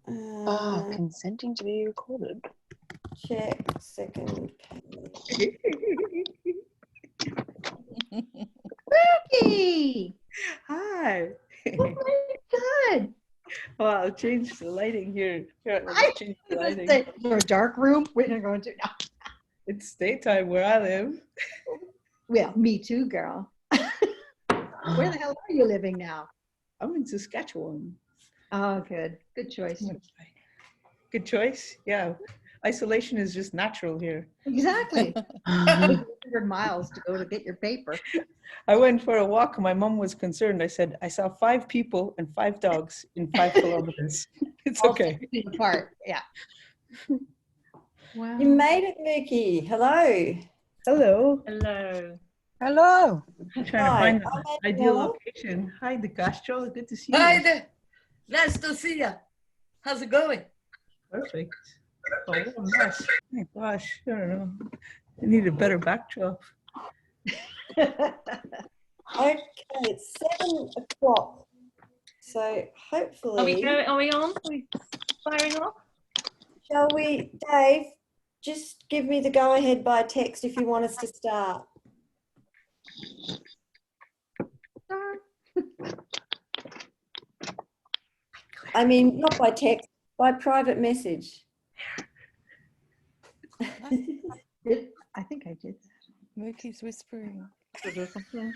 Consenting to be recorded. Check second page. Spooky! Hi. Oh my God! Well, I'll change the lighting here. Here, I'll I just change the lighting. Is there a dark room? We're going to now. It's daytime where I live. Well, me too, girl. Where the hell are you living now? I'm in Saskatchewan. Oh, good. Good choice. Good choice. Yeah. Isolation is just natural here. Exactly. 100 miles to go to get your paper. I went for a walk and my mom was concerned. I said, I saw 5 people and 5 dogs in 5 kilometers. It's All okay. 6 feet apart. Yeah. Wow. You made it, Mookie. Hello. Hello. Hello. Hello. I'm trying to find the ideal location. Hi, De Castro. Good to see you. Hi there. Nice to see you. How's it going? Perfect. Oh, what a mess. My gosh, I don't know. I need a better backdrop. Okay, it's 7 o'clock. So hopefully, Are we on? Are we firing off? shall we, Dave, just give me the go ahead by text if you want us to start. I mean, not by text, by private message. I think I did. Mookie's whispering. Who's whispering?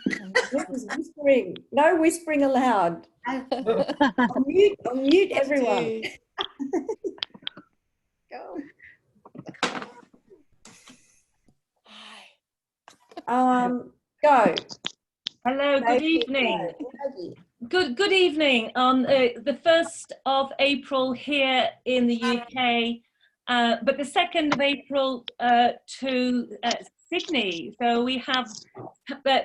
No whispering allowed. On mute everyone. Go. Go. Hello, good evening. Good evening on the 1st of April here in the UK, but the 2nd of April to Sydney. So we have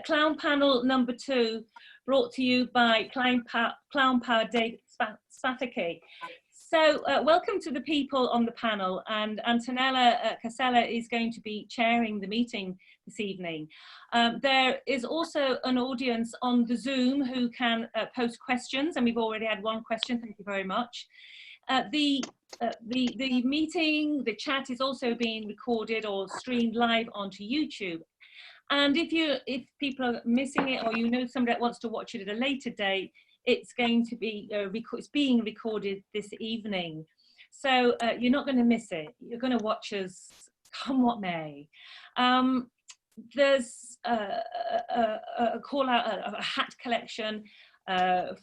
Clown Panel number 2 brought to you by Clown Power David Spafficky. So welcome to the people on the panel, and Antonella Casella is going to be chairing the meeting this evening. There is also an audience on the Zoom who can post questions, and we've already had one question, thank you very much. The meeting, the chat is also being recorded or streamed live onto YouTube. And if people are missing it, or you know somebody that wants to watch it at a later date, it's going to be it's being recorded this evening. So you're not going to miss it. You're going to watch us come what may. There's a call out, a hat collection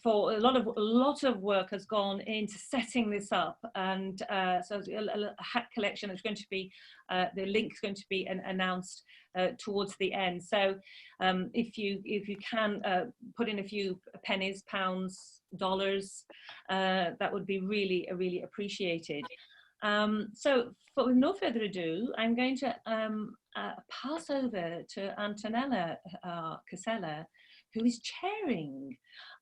for a lot of work has gone into setting this up, and so a hat collection is going to be the link's going to be announced towards the end. So if you can put in a few pennies, pounds, dollars, that would be really appreciated. So with no further ado, I'm going to pass over to Antonella Casella, who is chairing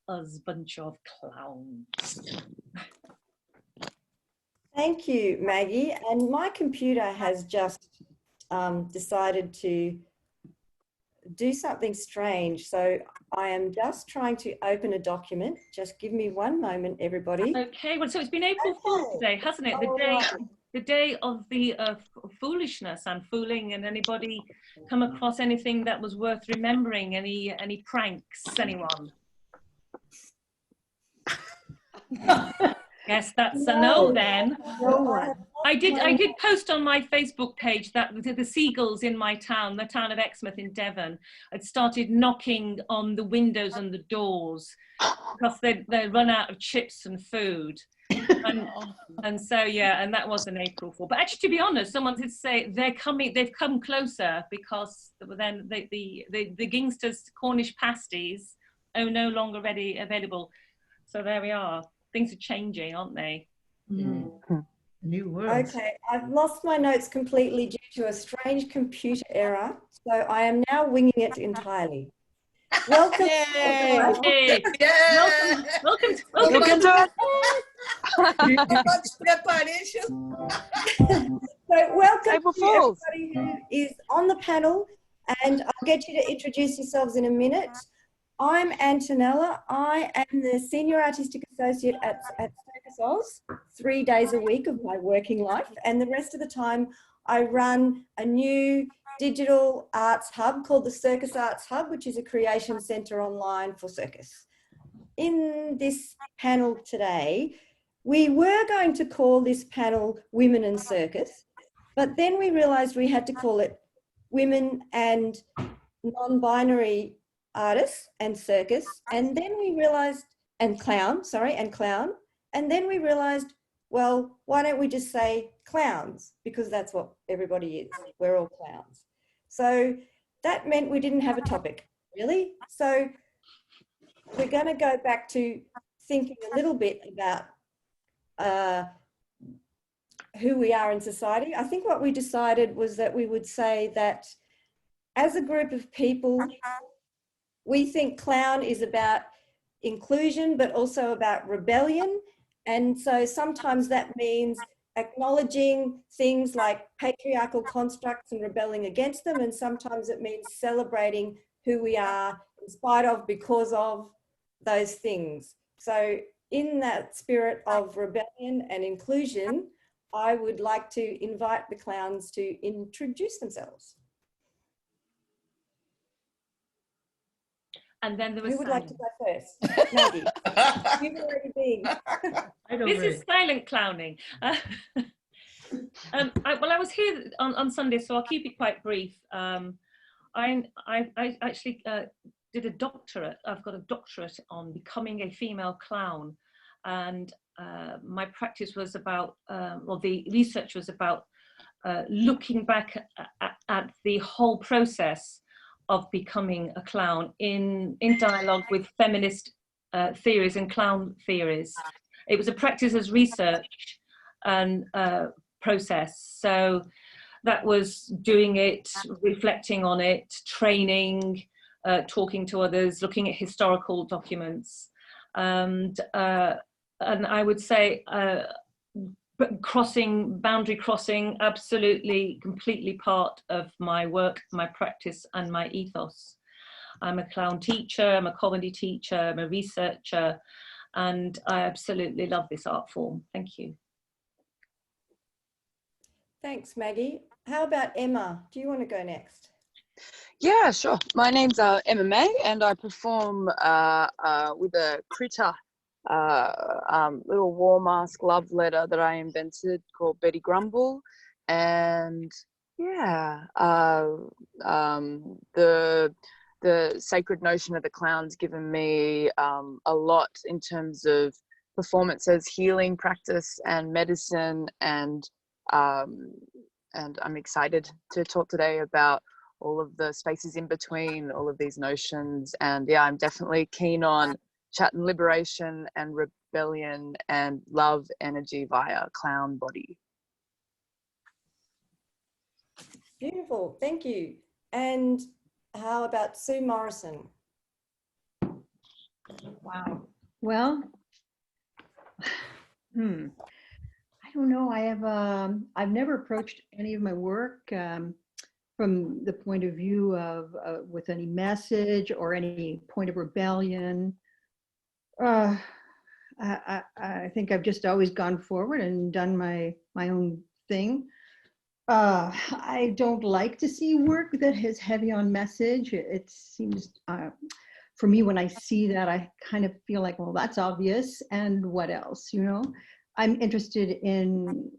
us bunch of clowns. Thank you, Maggie. And my computer has just decided to do something strange. So I am just trying to open a document. Just give me one moment, everybody. Okay, well, so it's been April Fool's today, hasn't it? The day of the foolishness and fooling. And anybody come across anything that was worth remembering? Any pranks? Anyone? Guess that's a no then. No one. I did post on my Facebook page that the seagulls in my town, the town of Exmouth in Devon, had started knocking on the windows and the doors because they run out of chips and food. And so yeah, and that was an April Fool. But actually, to be honest, someone did say they've come closer, because then the Gingsters Cornish pasties are no longer available. So there we are. Things are changing, aren't they? Mm-hmm. New words. Okay, I've lost my notes completely due to a strange computer error, so I am now winging it entirely. Welcome. Hey. Welcome to So welcome to everybody who is on the panel, and I'll get you to introduce yourselves in a minute. I'm Antonella. I am the Senior Artistic Associate at Circus Oz 3 days a week of my working life, and the rest of the time I run a new digital arts hub called the Circus Arts Hub, which is a creation centre online for circus. In this panel today, we were going to call this panel Women and Circus, but then we realised we had to call it Women and Non-Binary Artists and Circus, and then we realised, and Clown, and then we realised, well, why don't we just say clowns? Because that's what everybody is. We're all clowns. So that meant we didn't have a topic, really. So we're going to go back to thinking a little bit about who we are in society. I think what we decided was that we would say that as a group of people, we think clown is about inclusion, but also about rebellion. And so sometimes that means acknowledging things like patriarchal constructs and rebelling against them. And sometimes it means celebrating who we are in spite of, because of those things. So in that spirit of rebellion and inclusion, I would like to invite the clowns to introduce themselves. And then there was Who would like to silence. go first? Maggie, you've already been. This is silent clowning. Well, I was here on Sunday, so I'll keep it quite brief. I actually did a doctorate. I've got a doctorate on becoming a female clown, and my practice was about, or the research was about looking back at the whole process of becoming a clown in dialogue with feminist theories and clown theories. It was a practice as research and process. So that was doing it, reflecting on it, training, talking to others, looking at historical documents. And I would say boundary crossing, absolutely, completely part of my work, my practice and my ethos. I'm a clown teacher, I'm a comedy teacher, I'm a researcher, and I absolutely love this art form. Thank you. Thanks, Maggie. How about Emma? Do you want to go next? Yeah, sure. My name's Emma May, and I perform with a critter, little war mask love letter that I invented called Betty Grumble. And yeah, the sacred notion of the clown's given me a lot in terms of performance as healing practice and medicine, and I'm excited to talk today about all of the spaces in between all of these notions. And yeah, I'm definitely keen on chatting liberation and rebellion and love energy via clown body. Beautiful, thank you. And how about Sue Morrison? Wow. Well, I don't know. I've never approached any of my work from the point of view of with any message or any point of rebellion. I think I've just always gone forward and done my own thing. I don't like to see work that is heavy on message. It seems, for me, when I see that, I kind of feel like, well, that's obvious, and what else, you know? I'm interested in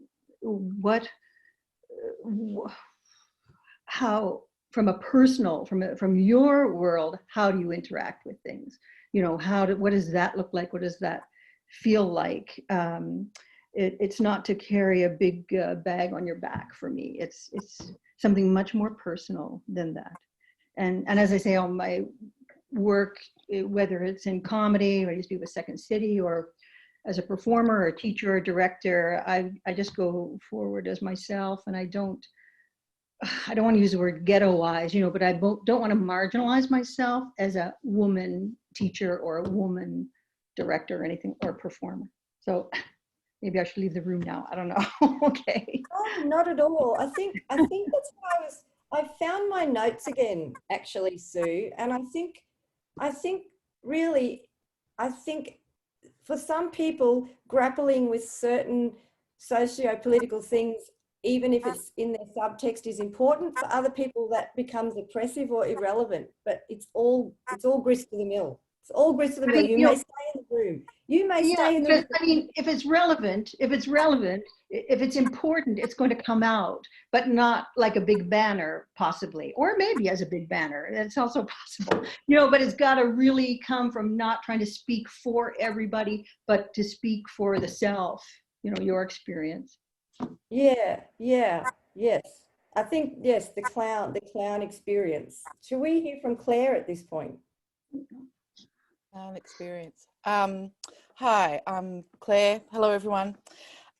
how, from a personal, from your world, how do you interact with things? You know, what does that look like? What does that feel like? It's not to carry a big bag on your back for me. It's something much more personal than that. And as I say, all my work, whether it's in comedy, or I used to do with Second City, or as a performer or a teacher or director, I just go forward as myself, and I don't want to use the word ghettoize, you know, but I don't want to marginalize myself as a woman teacher or a woman director or anything, or performer. So maybe I should leave the room now. I don't know. Okay. Oh, not at all. I think that's why I found my notes again, actually, Sue. And I think for some people, grappling with certain socio-political things, even if it's in their subtext, is important. For other people, that becomes oppressive or irrelevant. But it's all grist to the mill. It's all grist to the mill. You may stay in the room. You may stay in the room. I mean, if it's relevant, if it's important, it's going to come out, but not like a big banner, possibly, or maybe as a big banner. That's also possible, you know. But it's got to really come from not trying to speak for everybody, but to speak for the self. You know, your experience. Yeah, yes. I think, yes, the clown experience. Should we hear from Claire at this point? Experience. Hi, I'm Claire. Hello, everyone.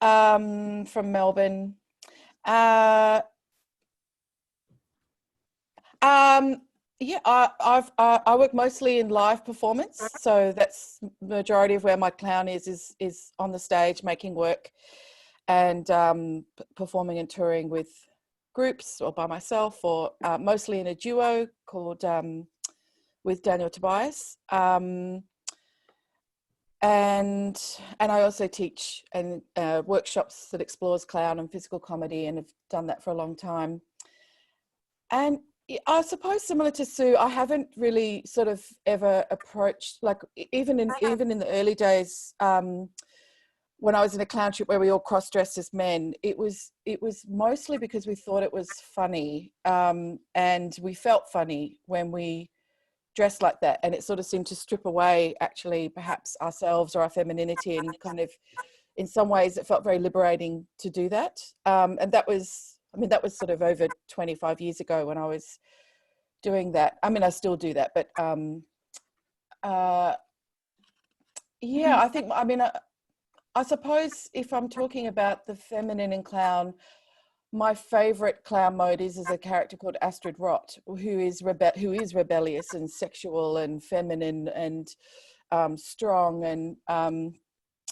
From Melbourne. Yeah, I work mostly in live performance, so that's the majority of where my clown is on the stage making work and performing and touring with groups or by myself, or mostly in a duo called with Daniel Tobias, and I also teach and workshops that explores clown and physical comedy, and have done that for a long time. And I suppose similar to Sue, I haven't really sort of ever approached, like even in the early days, when I was in a clown troupe where we all cross-dressed as men, it was mostly because we thought it was funny, and we felt funny when we dressed like that, and it sort of seemed to strip away actually perhaps ourselves or our femininity, and kind of in some ways it felt very liberating to do that. And that was sort of over 25 years ago when I was doing that. I mean, I still do that, but yeah, I think, I mean, I suppose if I'm talking about the feminine in clown, my favorite clown mode is a character called Astrid Rott, who is rebellious and sexual and feminine and strong and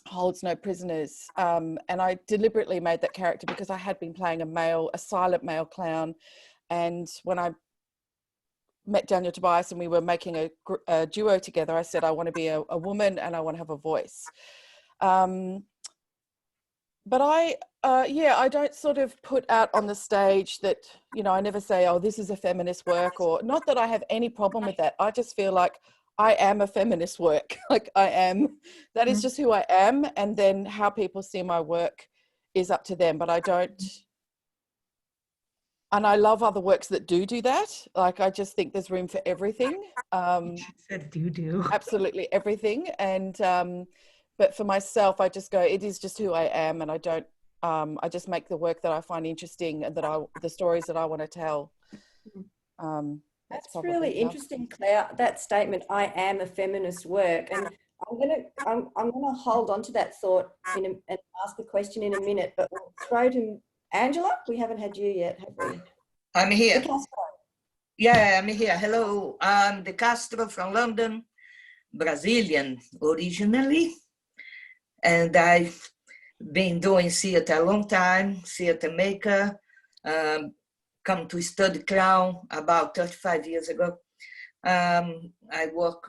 holds no prisoners. And I deliberately made that character because I had been playing a silent male clown. And when I met Daniel Tobias and we were making a duo together, I said, I want to be a woman and I want to have a voice. But I don't sort of put out on the stage that, you know, I never say, oh, this is a feminist work, or not that I have any problem with that. I just feel like I am a feminist work. Like that is just who I am. And then how people see my work is up to them. But I don't, and I love other works that do that. Like, I just think there's room for everything. Absolutely everything. And, but for myself, I just go, it is just who I am, and I don't, I just make the work that I find interesting and the stories that I want to tell. That's really interesting, Claire, that statement, I am a feminist work. And I'm gonna hold on to that thought and ask the question in a minute, but we'll throw to Angela. We haven't had you yet, have we? I'm here. Yeah, I'm here. Hello, I'm De Castro from London, Brazilian originally. And I've been doing theater a long time, theater maker, come to study clown about 35 years ago. I work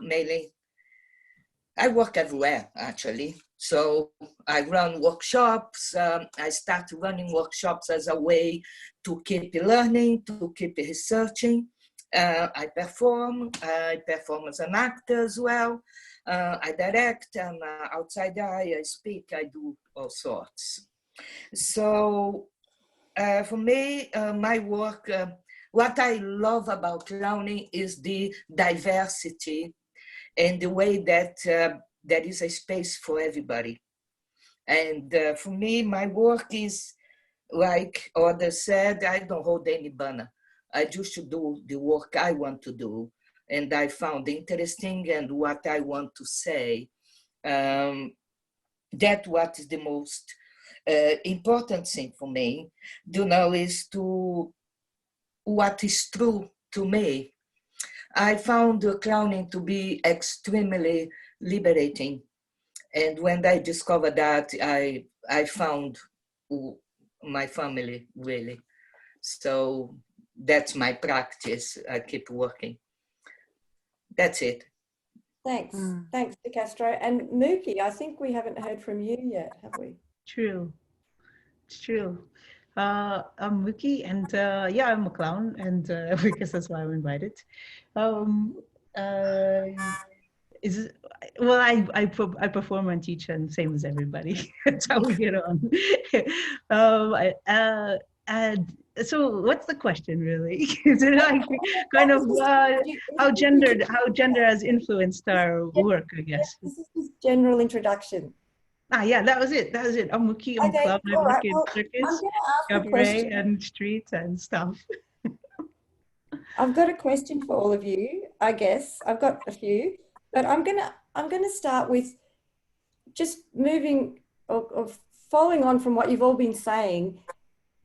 everywhere, actually. So I run workshops. I start running workshops as a way to keep learning, to keep researching. I perform as an actor as well. I direct, I'm an outsider, I speak, I do all sorts. So for me, my work, what I love about clowning is the diversity and the way that there is a space for everybody. And for me, my work is, like others said, I don't hold any banner. I just do the work I want to do. And I found interesting and what I want to say. That what is the most important thing for me, you know, is to what is true to me. I found the clowning to be extremely liberating. And when I discovered that, I found my family, really. So that's my practice. I keep working. That's it. Thanks. Thanks, De Castro. And Mookie, I think we haven't heard from you yet, have we? True. It's true. I'm Mookie, and yeah, I'm a clown, and because that's why I'm invited. Um, uh, is well, I perform and teach, and same as everybody. That's how we get on. And so, what's the question really? Is it like kind of how gender has influenced our work? I guess. This is just general introduction. Yeah, that was it. That was it. I'm Mookie. I'm a clown. I work in circus, cabaret, and streets and stuff. I've got a question for all of you. I guess I've got a few, but I'm gonna start with just moving or following on from what you've all been saying,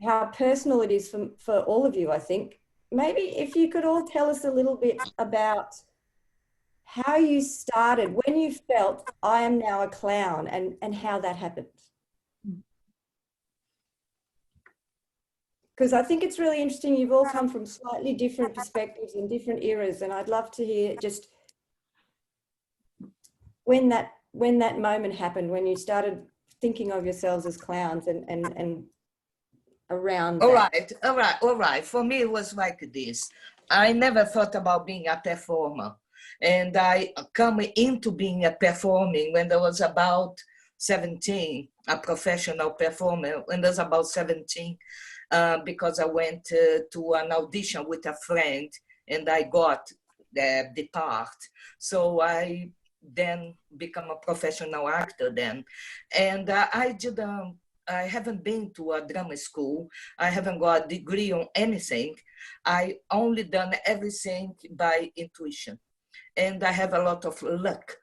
how personal it is for all of you. I think maybe if you could all tell us a little bit about how you started, when you felt I am now a clown, and how that happened. Because I think it's really interesting. You've all come from slightly different perspectives and different eras, and I'd love to hear just when that moment happened, when you started thinking of yourselves as clowns and around that. All right. For me, it was like this. I never thought about being a performer. And I come into being a performing when I was about 17, a professional performer, when I was about 17, because I went to an audition with a friend and I got the part. So I then become a professional actor then. And I haven't been to a drama school. I haven't got a degree on anything. I only done everything by intuition. And I have a lot of luck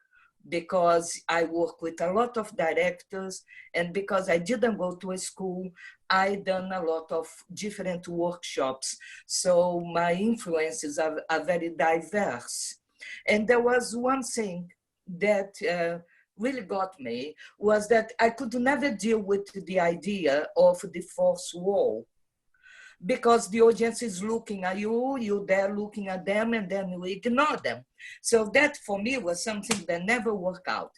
because I work with a lot of directors, and because I didn't go to a school, I done a lot of different workshops. So my influences are very diverse. And there was one thing that really got me, was that I could never deal with the idea of the fourth wall, because the audience is looking at you, you're there looking at them, and then you ignore them. So that for me was something that never worked out.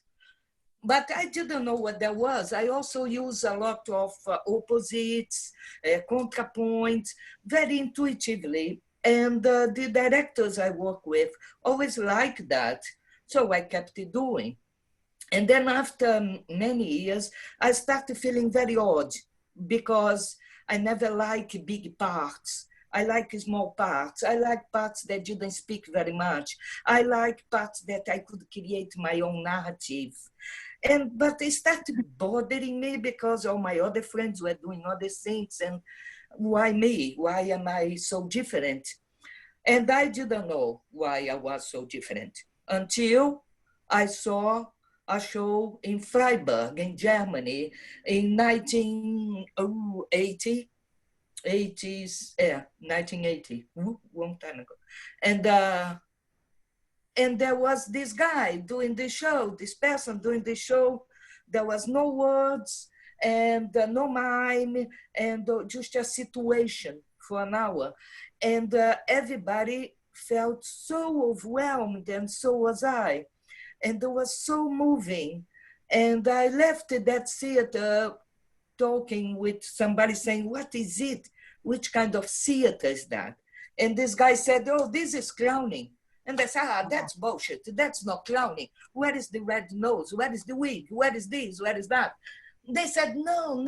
But I didn't know what that was. I also use a lot of opposites, counterpoints, very intuitively. And the directors I work with always like that. So I kept it doing. And then after many years, I started feeling very odd, because I never like big parts. I like small parts. I like parts that didn't speak very much. I like parts that I could create my own narrative. But it started bothering me because all my other friends were doing other things. And why me? Why am I so different? And I didn't know why I was so different until I saw a show in Freiburg, in Germany, in 1980, 1980, long time ago. And there was this guy doing the show, this person doing the show. There was no words and no mime, and just a situation for an hour. And everybody felt so overwhelmed, and so was I. And it was so moving. And I left that theater talking with somebody saying, what is it? Which kind of theater is that? And this guy said, oh, this is clowning. And I said, that's bullshit. That's not clowning. Where is the red nose? Where is the wig? Where is this? Where is that? They said, no,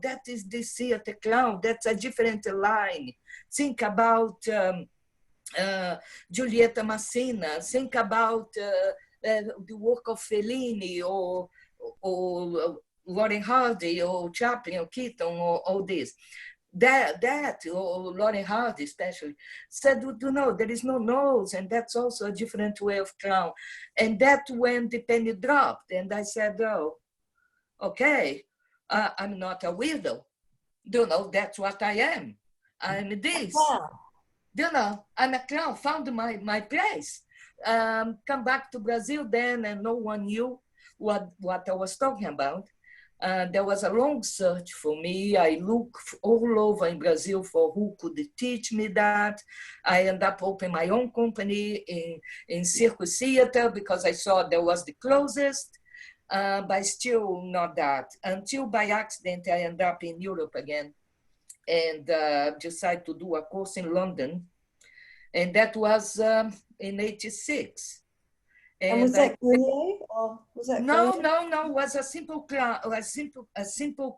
that is the theater clown. That's a different line. Think about Giulietta Massina. Think about the work of Fellini or Lauren Hardy or Chaplin or Keaton or all this. That or Lauren Hardy especially, said, no, there is no nose, and that's also a different way of clown. And that when the penny dropped, and I said, oh, okay, I'm not a weirdo. That's what I am. I'm this. I'm a clown, found my place. Come back to Brazil then, and no one knew what I was talking about. There was a long search for me. I looked all over in Brazil for who could teach me that. I ended up opening my own company in circus theater because I saw there was the closest, but still not that. Until by accident, I ended up in Europe again and decided to do a course in London. And that was in '86. And was that Grenier or was that No, Grenier? no. It was a simple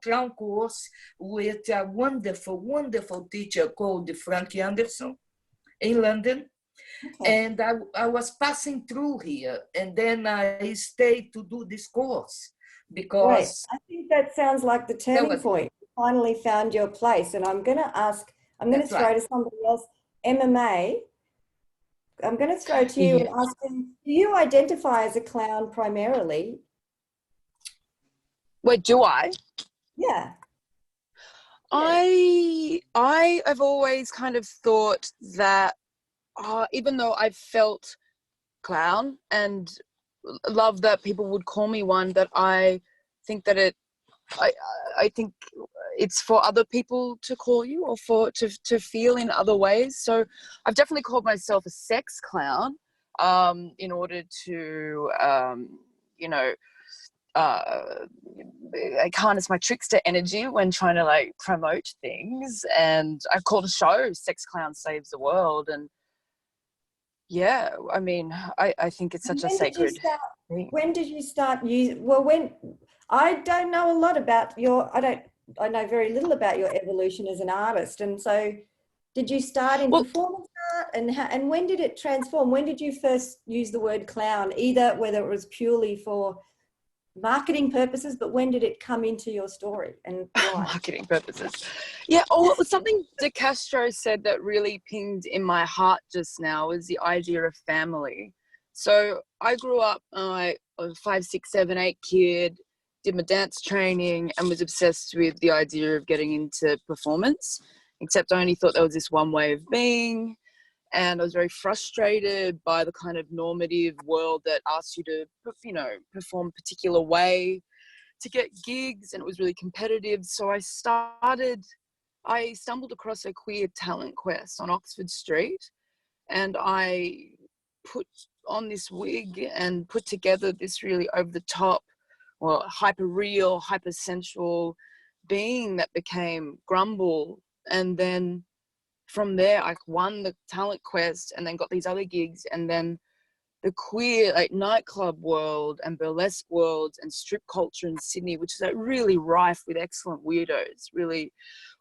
clown course with a wonderful teacher called Frankie Anderson in London. Okay. And I was passing through here, and then I stayed to do this course Great. because I think that sounds like the turning was- point. You finally found your place. And I'm going to ask, I'm going to That's throw right. to somebody else, MMA. I'm going to throw to you and ask them, do you identify as a clown primarily? Wait, do I? Yeah. I have always kind of thought that even though I've felt clown and love that people would call me one, that I think that I think it's for other people to call you or for to feel in other ways. So I've definitely called myself a sex clown in order to you know, I harness my trickster energy when trying to like promote things. And I've called a show Sex Clown Saves the World. And yeah, I mean, I think it's such a sacred thing. When did you start using, well, when, I don't know a lot about your, I know very little about your evolution as an artist. And so did you start in performance art and when did it transform? When did you first use the word clown, either whether it was purely for marketing purposes, but when did it come into your story and why? Marketing purposes. Yeah, something De Castro said that really pinged in my heart just now was the idea of family. So I grew up a 5, 6, 7, 8 kid, did my dance training and was obsessed with the idea of getting into performance, except I only thought there was this one way of being. And I was very frustrated by the kind of normative world that asks you to, you know, perform a particular way to get gigs, and it was really competitive. So I stumbled across a queer talent quest on Oxford Street, and I put on this wig and put together this really over the top, well, hyper real, hyper sensual being that became Grumble. And then from there, I won the talent quest and then got these other gigs. And then the queer like nightclub world and burlesque worlds and strip culture in Sydney, which is like really rife with excellent weirdos, really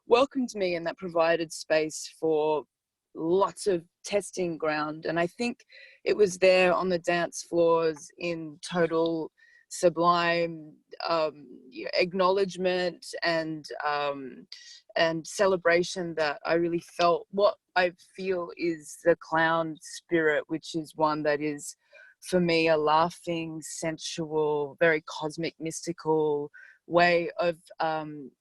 welcomed me, and that provided space for lots of testing ground. And I think it was there on the dance floors in total sublime acknowledgement and celebration that I really felt what I feel is the clown spirit, which is one that is for me a laughing, sensual, very cosmic, mystical way of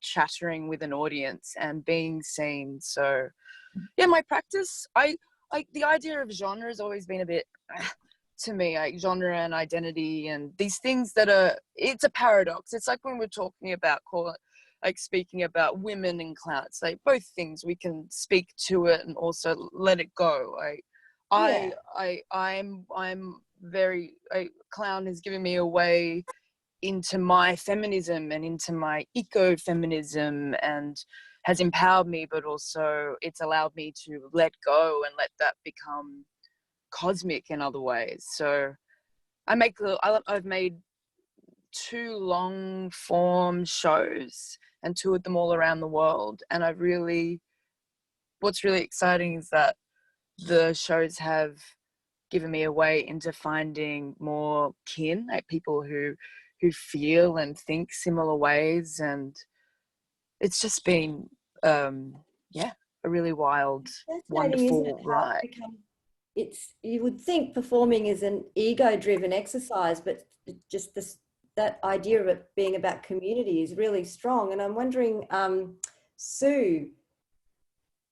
chattering with an audience and being seen. So yeah, my practice, I the idea of genre has always been a bit to me, like genre and identity and these things that are, it's a paradox. It's like when we're talking about speaking about women and clown, it's like both things, we can speak to it and also let it go. I'm very, clown has given me a way into my feminism and into my eco-feminism and has empowered me, but also it's allowed me to let go and let that become cosmic in other ways. So I've made 2 long form shows and toured them all around the world. And what's really exciting is that the shows have given me a way into finding more kin, like people who feel and think similar ways. And it's just been, a really wild, wonderful ride. You would think performing is an ego-driven exercise, but just that idea of it being about community is really strong. And I'm wondering, Sue,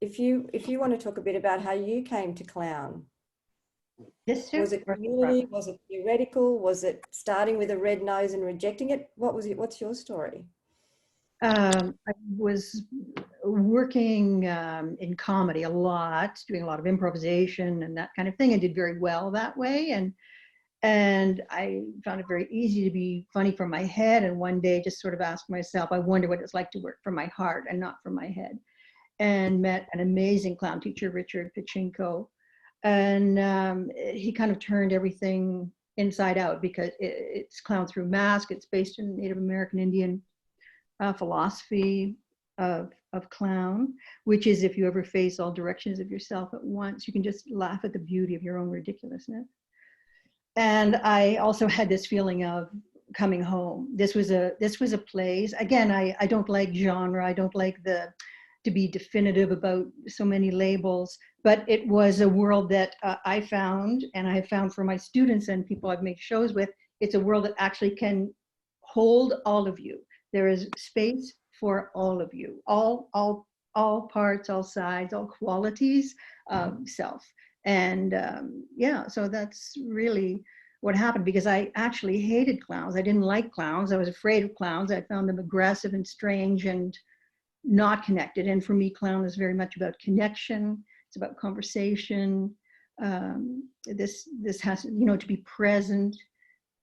if you want to talk a bit about how you came to clown. Yes, sir. Was it community? Was it theoretical? Was it starting with a red nose and rejecting it? What was it? What's your story? I was working in comedy a lot, doing a lot of improvisation and that kind of thing, and did very well that way. And I found it very easy to be funny from my head. And one day just sort of asked myself, I wonder what it's like to work from my heart and not from my head. And met an amazing clown teacher, Richard Pachinko. And he kind of turned everything inside out, because it's clown through mask. It's based in Native American Indian philosophy of clown, which is, if you ever face all directions of yourself at once, you can just laugh at the beauty of your own ridiculousness. And I also had this feeling of coming home. This was a place, again, I don't like genre, I don't like to be definitive about so many labels, but it was a world that I found, and I have found for my students and people I've made shows with, it's a world that actually can hold all of you. There is space for all of you, all parts, all sides, all qualities of self. And yeah, so that's really what happened, because I actually hated clowns. I didn't like clowns. I was afraid of clowns. I found them aggressive and strange and not connected. And for me, clown is very much about connection. It's about conversation. This has, to be present.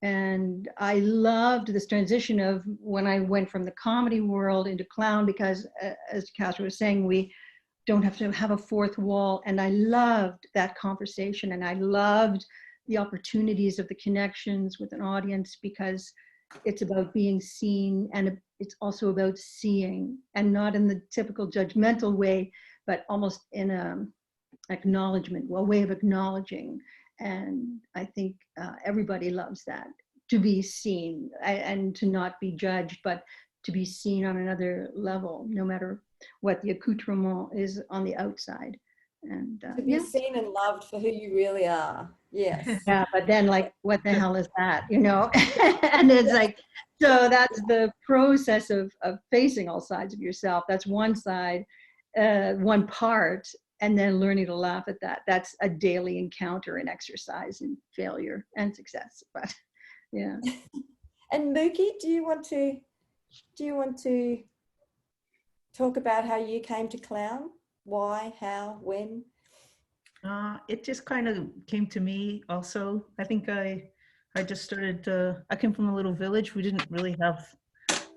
And I loved this transition of when I went from the comedy world into clown, because as Castro was saying, we don't have to have a fourth wall. And I loved that conversation, and I loved the opportunities of the connections with an audience, because it's about being seen, and it's also about seeing, and not in the typical judgmental way, but almost in a acknowledgement, a way of acknowledging. And I think everybody loves that, to be seen and to not be judged, but to be seen on another level, no matter what the accoutrement is on the outside. And to be seen and loved for who you really are. Yes. Yeah, but then, like, what the hell is that, And it's like, so that's the process of facing all sides of yourself. That's one side, one part, and then learning to laugh at that. That's a daily encounter and exercise in failure and success. But yeah. And Mookie, do you want to talk about how you came to clown? Why, how, when? It just kind of came to me also. I think I just started, I came from a little village. We didn't really have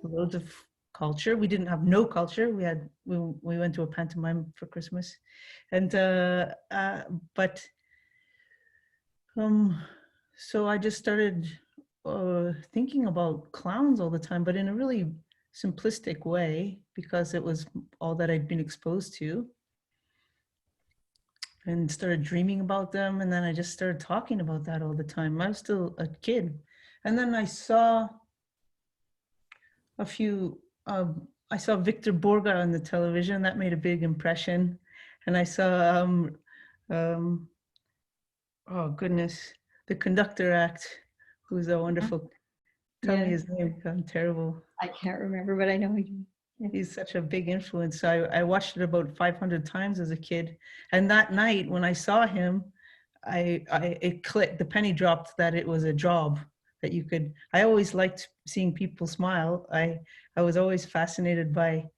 loads of culture. We didn't have no culture. We went to a pantomime for Christmas. And, so I just started thinking about clowns all the time, but in a really simplistic way, because it was all that I'd been exposed to. And started dreaming about them. And then I just started talking about that all the time. I was still a kid. And then I saw I saw Victor Borga on the television. That made a big impression. And I saw, oh goodness, the conductor act, who's a wonderful, tell me his name, I'm terrible. I can't remember, but I know you. He's such a big influence. I watched it about 500 times as a kid. And that night when I saw him, it clicked, the penny dropped that it was a job that you could, I always liked seeing people smile. I was always fascinated by,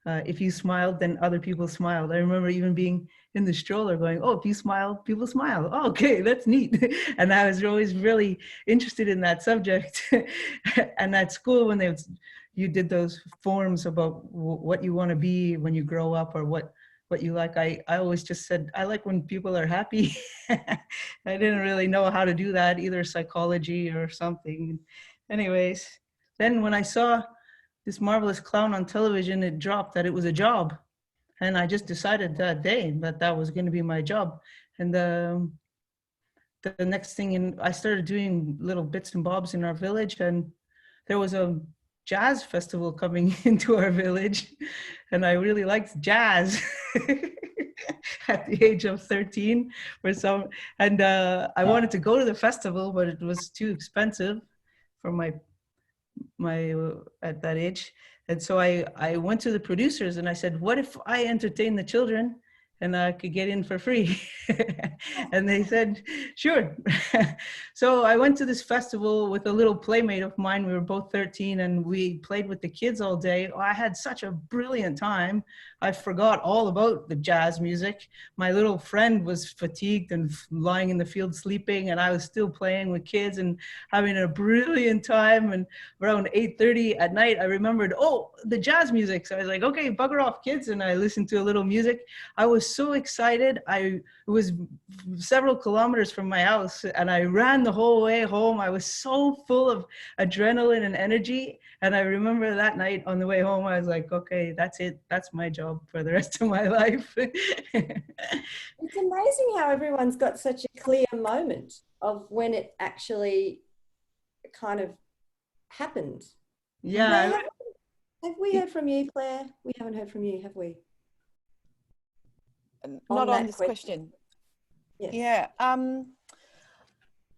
if you smiled, then other people smiled. I remember even being in the stroller going, oh, if you smile, people smile. Oh, okay, that's neat. And I was always really interested in that subject. And at school, when you did those forms about what you want to be when you grow up, or what you like. I always just said, I like when people are happy. I didn't really know how to do that, either psychology or something. Anyways, then when I saw this marvelous clown on television, it dropped that it was a job. And I just decided that day that was going to be my job. And the next thing, I started doing little bits and bobs in our village, and there was a jazz festival coming into our village, and I really liked jazz at the age of 13 or so. And I wanted to go to the festival, but it was too expensive for my at that age. And so I went to the producers and I said, what if I entertain the children and I could get in for free. And they said, sure. So I went to this festival with a little playmate of mine. We were both 13 and we played with the kids all day. I had such a brilliant time. I forgot all about the jazz music. My little friend was fatigued and lying in the field sleeping, and I was still playing with kids and having a brilliant time. And around 8:30 at night, I remembered, oh, the jazz music. So I was like, okay, bugger off, kids. And I listened to a little music. I was so excited. It was several kilometers from my house, and I ran the whole way home. I was so full of adrenaline and energy. And I remember that night on the way home, I was like, okay, that's it. That's my job for the rest of my life. It's amazing how everyone's got such a clear moment of when it actually kind of happened. Yeah. Claire, have we heard from you, Claire? We haven't heard from you, have we? Not on this question. Yes. Yeah.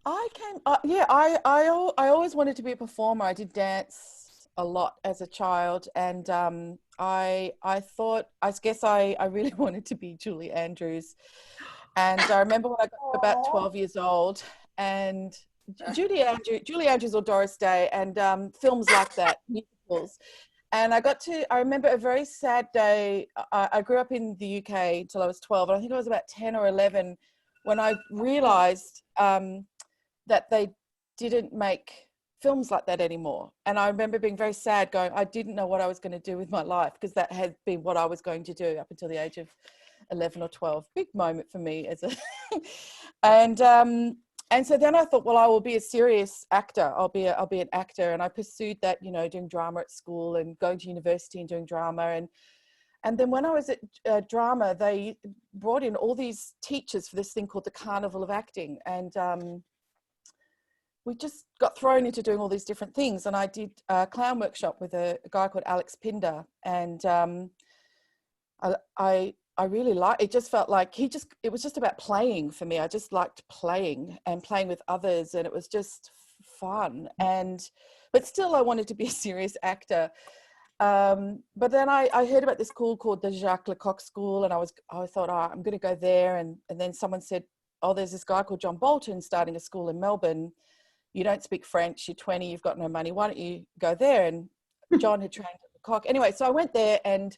I always wanted to be a performer. I did dance a lot as a child, and I guess I really wanted to be Julie Andrews. And I remember when I got about 12 years old, and Julie Andrews or Doris Day, and films like that, musicals. And I remember a very sad day. I grew up in the UK until I was 12, and I think I was about 10 or 11 when I realized that they didn't make films like that anymore. And I remember being very sad, going, I didn't know what I was going to do with my life, because that had been what I was going to do up until the age of 11 or 12. Big moment for me as a and so then I thought, well, I will be a serious actor. I'll be an actor. And I pursued that, you know, doing drama at school and going to university and doing drama. And then when I was at drama, they brought in all these teachers for this thing called the Carnival of Acting. And we just got thrown into doing all these different things. And I did a clown workshop with a guy called Alex Pinder. And I really liked it. Just felt like it was just about playing for me. I just liked playing and playing with others, and it was just fun. But still I wanted to be a serious actor. But then I heard about this school called the Jacques Lecoq School, and I thought, oh, I'm going to go there. And then someone said, oh, there's this guy called John Bolton starting a school in Melbourne. You don't speak French, you're 20, you've got no money. Why don't you go there? And John had trained at Lecoq. Anyway, so I went there and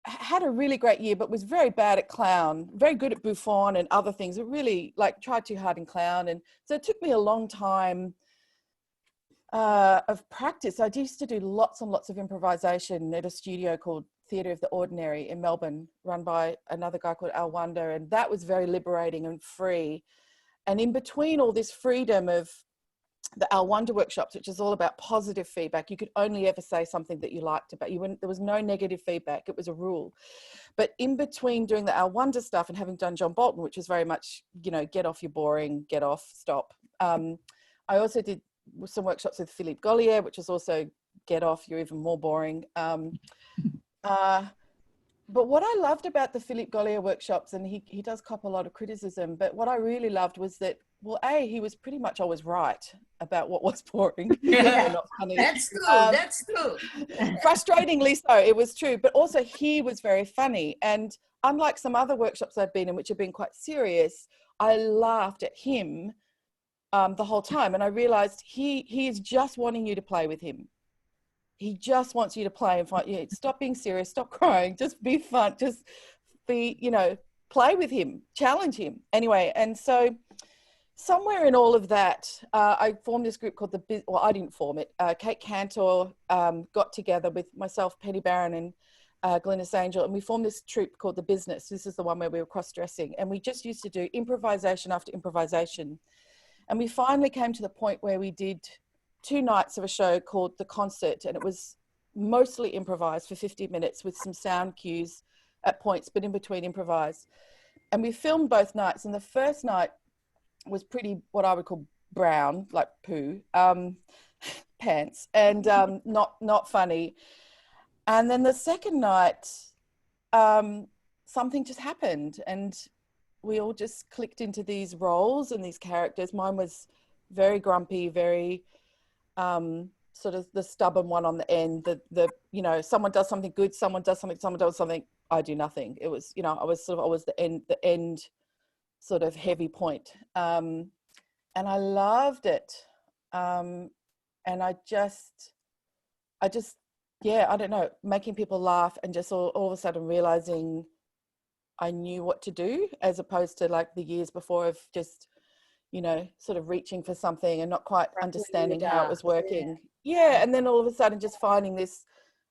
had a really great year, but was very bad at clown, very good at Buffon and other things. It really tried too hard in clown. And so it took me a long time of practice. I used to do lots and lots of improvisation at a studio called Theatre of the Ordinary in Melbourne, run by another guy called Al Wonder. And that was very liberating and free. And in between all this freedom of the Al Wonder workshops, which is all about positive feedback, you could only ever say something that you liked about you. There was no negative feedback. It was a rule. But in between doing the Al Wonder stuff and having done John Bolton, which was very much, you know, get off, you're boring, get off, stop. I also did some workshops with Philippe Gollier, which was also get off, you're even more boring. But what I loved about the Philippe Gollier workshops, and he does cop a lot of criticism, but what I really loved was that, well, he was pretty much always right about what was boring. Yeah, not funny. That's true, that's true. Frustratingly so, it was true, but also he was very funny. And unlike some other workshops I've been in, which have been quite serious, I laughed at him the whole time. And I realized he is just wanting you to play with him. He just wants you to play and find, stop being serious, stop crying, just be fun, just be, play with him, challenge him. Anyway, and so somewhere in all of that, I formed this group called I didn't form it. Kate Cantor got together with myself, Penny Barron, and Glynis Angel, and we formed this troupe called The Business. This is the one where we were cross-dressing, and we just used to do improvisation after improvisation. And we finally came to the point where we did 2 nights of a show called The Concert, and it was mostly improvised for 50 minutes with some sound cues at points, but in between improvised. And we filmed both nights, and the first night was pretty, what I would call brown, like poo, pants, and not funny. And then the second night, something just happened, and we all just clicked into these roles and these characters. Mine was very grumpy, very sort of the stubborn one on the end, the someone does something good, someone does something I do nothing. It was, you know, I was the end sort of heavy point. And I loved it. And I just, yeah, I don't know, making people laugh and just all of a sudden realizing I knew what to do, as opposed to like the years before of just, you know, sort of reaching for something and not quite understanding how it was working. Yeah. And then all of a sudden just finding this,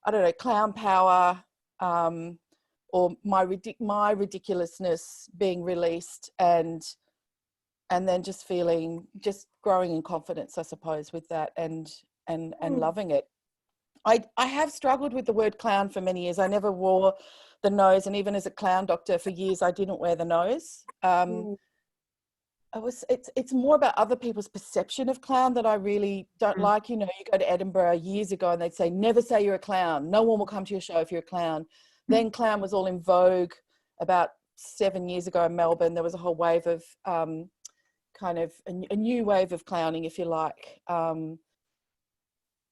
I don't know, clown power, or my ridiculousness being released, and then just growing in confidence, I suppose, with that, and loving it. I have struggled with the word clown for many years. I never wore the nose, and even as a clown doctor for years, I didn't wear the nose. It's more about other people's perception of clown that I really don't like. You know, you go to Edinburgh years ago and they'd say, never say you're a clown. No one will come to your show if you're a clown. Then clown was all in vogue about 7 years ago in Melbourne. There was a whole wave of kind of a new wave of clowning, if you like,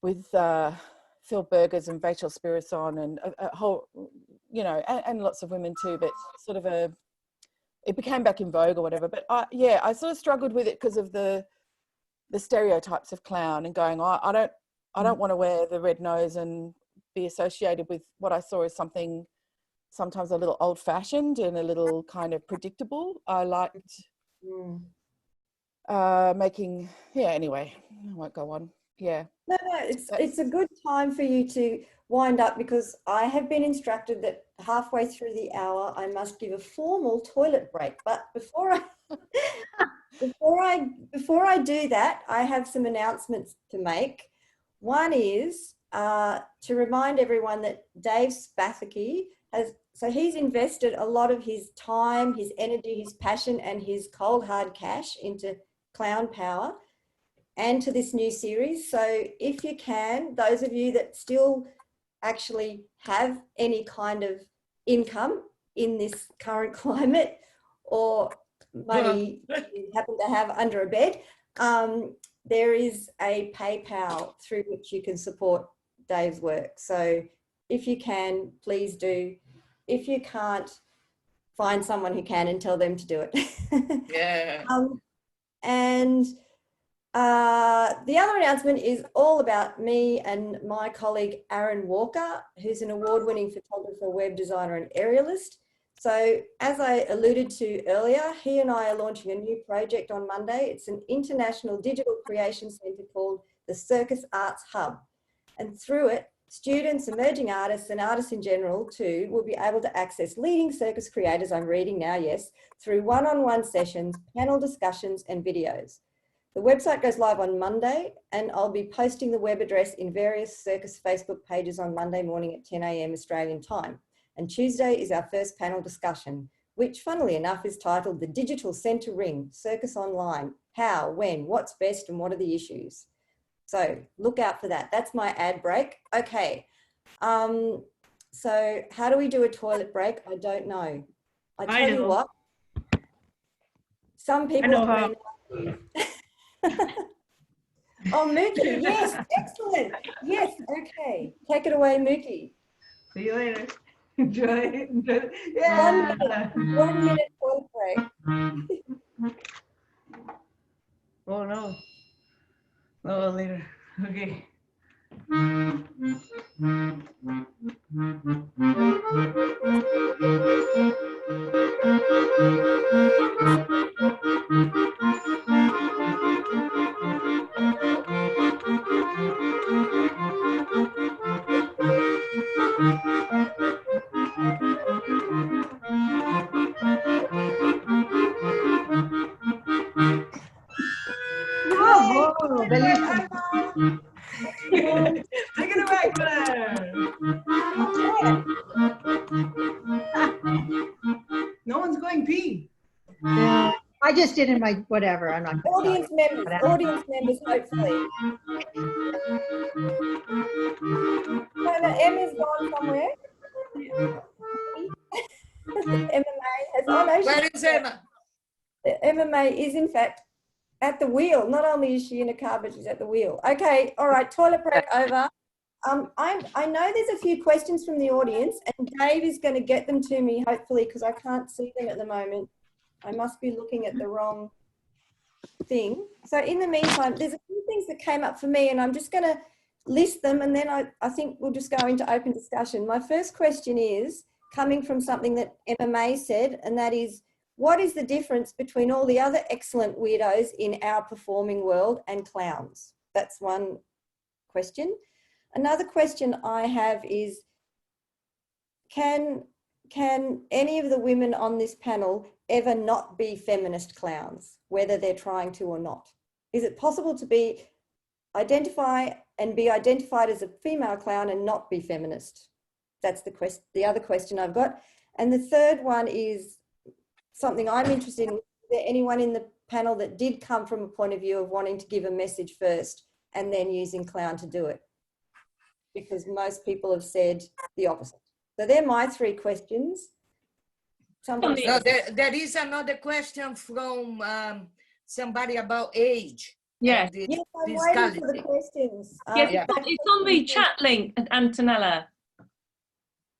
with Phil Burgers and Rachel Spirison and a whole, you know, and lots of women too, but sort of it became back in vogue or whatever. But I sort of struggled with it because of the stereotypes of clown, and going, I don't want to wear the red nose and be associated with what I saw as something sometimes a little old-fashioned and a little kind of predictable. I liked making, anyway, I won't go on. No, it's a good time for you to wind up, because I have been instructed that halfway through the hour I must give a formal toilet break. But before I do that, I have some announcements to make. One is to remind everyone that Dave Spathicki he's invested a lot of his time, his energy, his passion, and his cold hard cash into Clown Power and to this new series. So if you can, those of you that still actually have any kind of income in this current climate, or money you happen to have under a bed, there is a PayPal through which you can support Dave's work. So if you can, please do. If you can't, find someone who can and tell them to do it. Yeah. And the other announcement is all about me and my colleague Aaron Walker, who's an award-winning photographer, web designer and aerialist. So as I alluded to earlier, he and I are launching a new project on Monday. It's an international digital creation centre called the Circus Arts Hub. And through it, students, emerging artists and artists in general too will be able to access leading circus creators, I'm reading now, yes, through one-on-one sessions, panel discussions and videos. The website goes live on Monday, and I'll be posting the web address in various circus Facebook pages on Monday morning at 10 a.m. Australian time. And Tuesday is our first panel discussion, which funnily enough is titled The Digital Centre Ring, Circus Online, How, When, What's Best and What Are the Issues? So look out for that. That's my ad break. Okay. So how do we do a toilet break? I don't know. I tell you what, some people know how. Oh, Mookie, yes, excellent. Yes, okay. Take it away, Mookie. See you later. Enjoy. Yeah. 1 minute toilet break. Oh no. Oh, later. Okay. Bravo, bellissimo. Take it away, Claire. No one's going pee. Yeah, I just did in my whatever. I'm not. Audience members, hopefully. Emma's gone somewhere. MMA has. Oh no, Where is Emma? MMA is in fact at the wheel. Not only is she in a car, but she's at the wheel. Okay, all right. Toilet break over. I know there's a few questions from the audience, and Dave is going to get them to me, hopefully, because I can't see them at the moment. I must be looking at the wrong thing. So in the meantime, there's a few things that came up for me, and I'm just going to list them, and then I think we'll just go into open discussion. My first question is coming from something that Emma May said, and that is, what is the difference between all the other excellent weirdos in our performing world and clowns? That's one question. Another question I have is, can any of the women on this panel ever not be feminist clowns, whether they're trying to or not? Is it possible to identify as a female clown and not be feminist? That's the other question I've got. And the third one is something I'm interested in. Is there anyone in the panel that did come from a point of view of wanting to give a message first and then using clown to do it? Because most people have said the opposite. So they're my three questions. No, there is another question from somebody about age. Yes. Yes, I'm waiting for the questions. Yes, it's on the chat link, Antonella.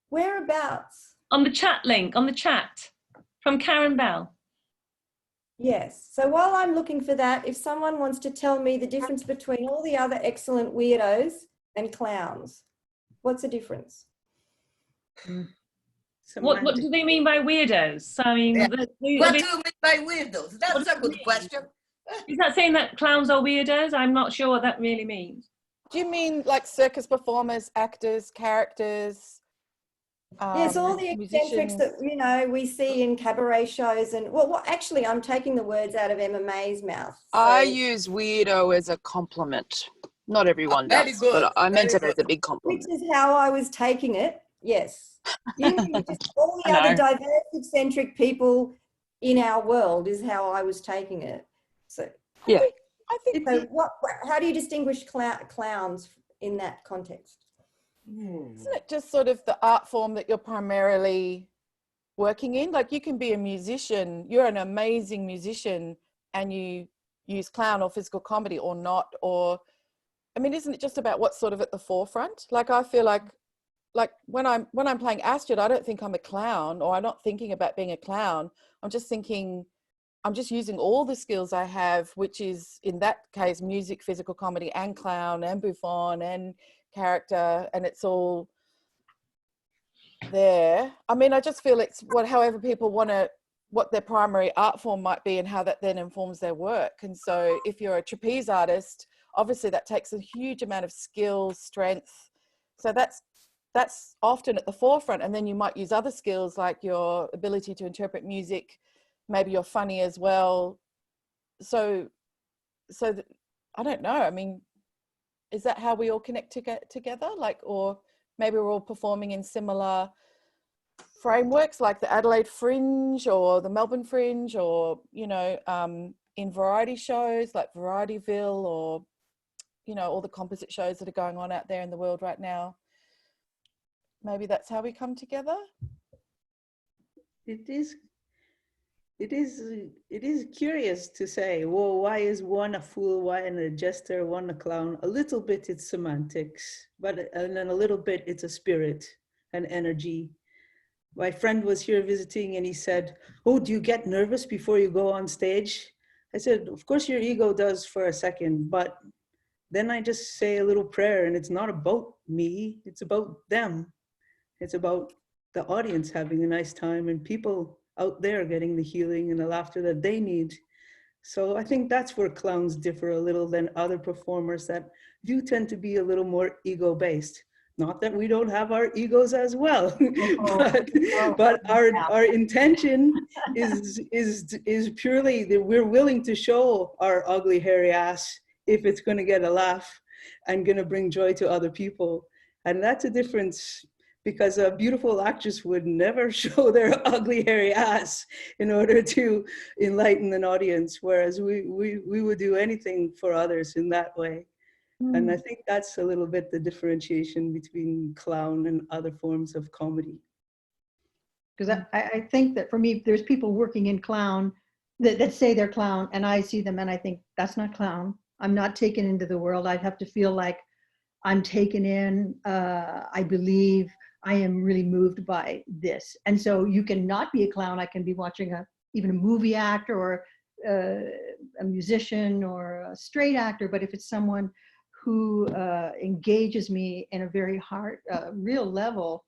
Whereabouts? On the chat link, on the chat, from Karen Bell. Yes. So while I'm looking for that, if someone wants to tell me the difference between all the other excellent weirdos and clowns, what's the difference? What do they mean by weirdos? I mean, what do you mean by weirdos? That's a good question. Is that saying that clowns are weirdos? I'm not sure what that really means. Do you mean like circus performers, actors, characters? Yes, all the eccentrics that, you know, we see in cabaret shows. And well, actually, I'm taking the words out of Emma May's mouth. So. I use weirdo as a compliment. Not everyone does, but I meant it as a big compliment. Which is how I was taking it. Yes. You mean just all the other diverse, eccentric people in our world is how I was taking it. So yeah, I think. So how do you distinguish clowns in that context? Isn't it just sort of the art form that you're primarily working in? Like you can be a musician, you're an amazing musician, and you use clown or physical comedy or not, or I mean, isn't it just about what's sort of at the forefront? Like I feel like when I'm playing Astrid, I don't think I'm a clown, or I'm not thinking about being a clown. I'm just thinking, I'm just using all the skills I have, which is in that case, music, physical comedy, and clown, and bouffon, and character, and it's all there. I mean, I just feel it's however people want to, what their primary art form might be, and how that then informs their work. And so if you're a trapeze artist, obviously that takes a huge amount of skill, strength. So that's often at the forefront. And then you might use other skills like your ability to interpret music. Maybe you're funny as well. So I don't know. I mean, is that how we all connect together? Like, or maybe we're all performing in similar frameworks like the Adelaide Fringe or the Melbourne Fringe, or, you know, in variety shows like Varietyville, or, you know, all the composite shows that are going on out there in the world right now. Maybe that's how we come together. It is curious to say, well, why is one a fool, why a jester, one a clown? A little bit it's semantics, and then a little bit it's a spirit and energy. My friend was here visiting and he said, oh, do you get nervous before you go on stage? I said, of course your ego does for a second, but then I just say a little prayer, and it's not about me, it's about them. It's about the audience having a nice time and people out there getting the healing and the laughter that they need. So I think that's where clowns differ a little than other performers that do tend to be a little more ego-based. Not that we don't have our egos as well, but our intention is purely that we're willing to show our ugly, hairy ass if it's going to get a laugh and going to bring joy to other people. And that's a difference, because a beautiful actress would never show their ugly, hairy ass in order to enlighten an audience, whereas we would do anything for others in that way. And I think that's a little bit the differentiation between clown and other forms of comedy. Because I think that for me, there's people working in clown that say they're clown, and I see them and I think, that's not clown. I'm not taken into the world. I'd have to feel like I'm taken in, I believe, I am really moved by this. And so you can not be a clown. I can be watching even a movie actor or a musician or a straight actor, but if it's someone who engages me in a very real level,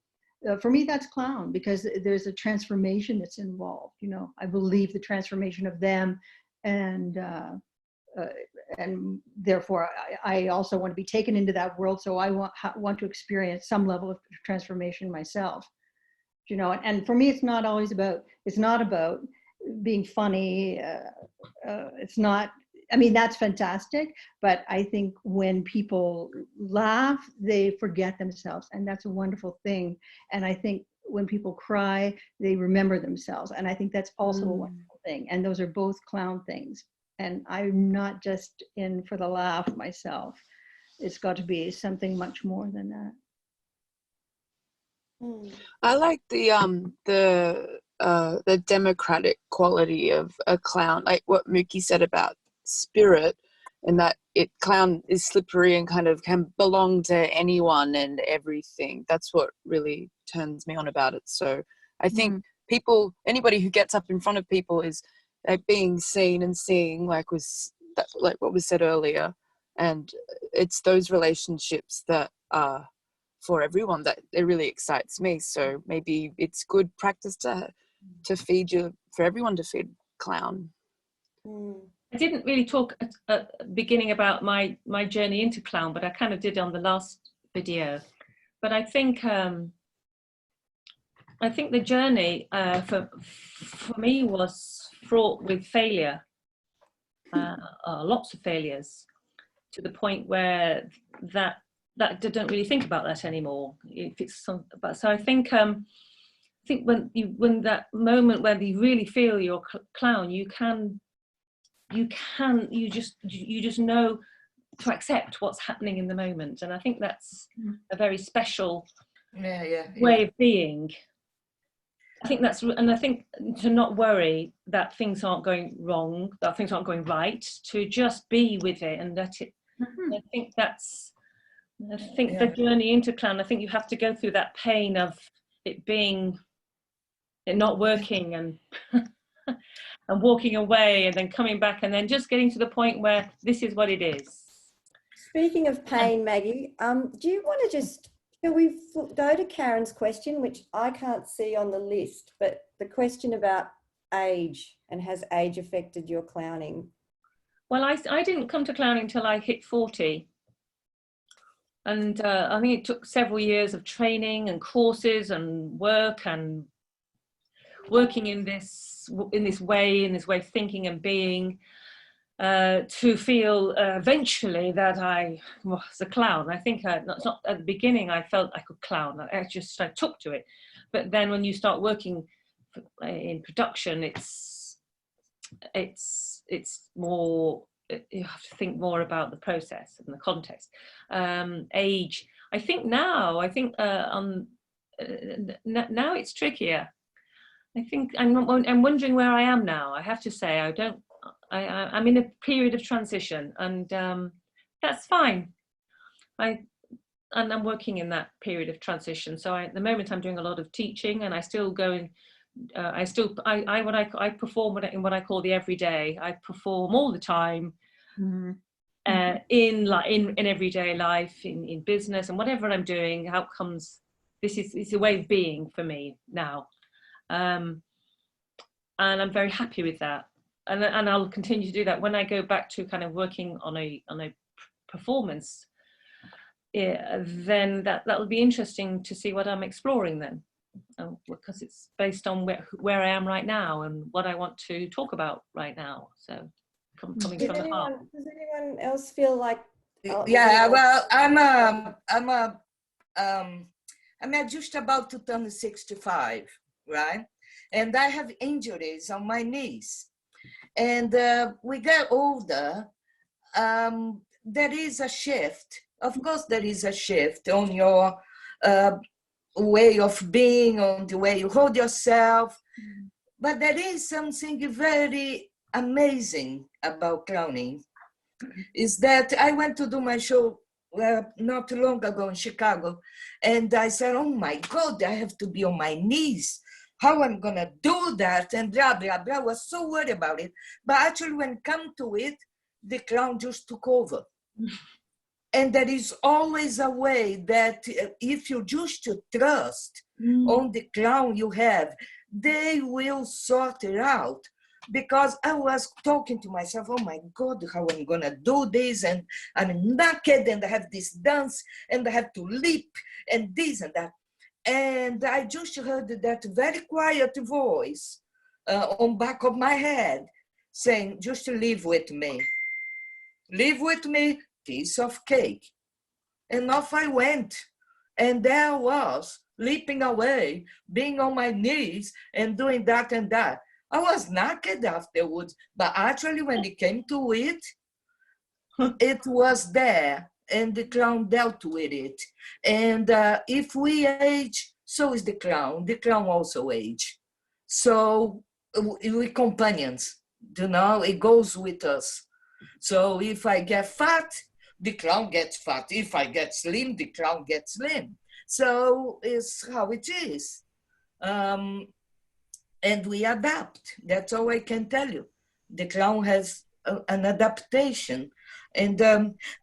for me, that's clown, because there's a transformation that's involved. You know, I believe the transformation of them, and therefore I also want to be taken into that world. So I want to experience some level of transformation myself. You know, and for me, it's not about being funny. It's not. I mean, that's fantastic, but I think when people laugh, they forget themselves, and that's a wonderful thing. And I think when people cry, they remember themselves, and I think that's also a wonderful thing. And those are both clown things. And I'm not just in for the laugh myself. It's got to be something much more than that. I like the democratic quality of a clown, like what Mookie said about spirit, and that clown is slippery and kind of can belong to anyone and everything. That's what really turns me on about it. So I think anybody who gets up in front of people is being seen and seeing, like what was said earlier, and it's those relationships that are for everyone that it really excites me. So maybe it's good practice to feed for everyone to feed clown. I didn't really talk at the beginning about my journey into clown, but I kind of did on the last video. But I think the journey for me was fraught with failure, lots of failures, to the point where that I don't really think about that anymore. If it's so I think when that moment where you really feel you're clown, you just know to accept what's happening in the moment, and I think that's a very special way of being. I think and I think to not worry that things aren't going wrong, that things aren't going right, to just be with it and let it. I think the journey into clown, I think you have to go through that pain of it not working and and walking away and then coming back and then just getting to the point where this is what it is. Speaking of pain, Maggie, do you want to shall we go to Karen's question, which I can't see on the list, but the question about age, and has age affected your clowning? Well, I didn't come to clowning until I hit 40. And I think it took several years of training and courses and work and working in this way of thinking and being, to feel eventually that I was a clown. I think it's not at the beginning I felt I could clown. I took to it. But then when you start working in production, it's more. You have to think more about the process and the context. Age. I think now it's trickier. I think I'm wondering where I am now. I have to say I'm in a period of transition, and that's fine. And I'm working in that period of transition. So at the moment I'm doing a lot of teaching, and I still go in. I perform in what I call the everyday. I perform all the time, in everyday life, in business, and whatever I'm doing. Outcomes. It's a way of being for me now, and I'm very happy with that. And I'll continue to do that when I go back to kind of working on a performance. Then that will be interesting to see what I'm exploring then. Because it's based on where I am right now and what I want to talk about right now. So coming from the heart. Does anyone else feel like? Well, I'm just about to turn 65, right? And I have injuries on my knees. And we get older. There is a shift. Of course, there is a shift on your way of being, on the way you hold yourself. But there is something very amazing about clowning, is that I went to do my show not long ago in Chicago, and I said, oh my God, I have to be on my knees. How I'm gonna do that, and blah, blah, blah. I was so worried about it. But actually, when it come to it, the clown just took over. And there is always a way that if you just trust on the clown you have, they will sort it out. Because I was talking to myself, oh my God, how I'm gonna do this, and I'm naked, and I have this dance, and I have to leap, and this and that. And I just heard that very quiet voice on back of my head saying, just live with me. Live with me, piece of cake. And off I went. And there I was, leaping away, being on my knees and doing that and that. I was naked afterwards, but actually when it came to it, it was there. And the clown dealt with it. And if we age, so is the clown. The clown also age. So we're companions, you know, it goes with us. So if I get fat, the clown gets fat. If I get slim, the clown gets slim. So it's how it is. And we adapt. That's all I can tell you. The clown has an adaptation. And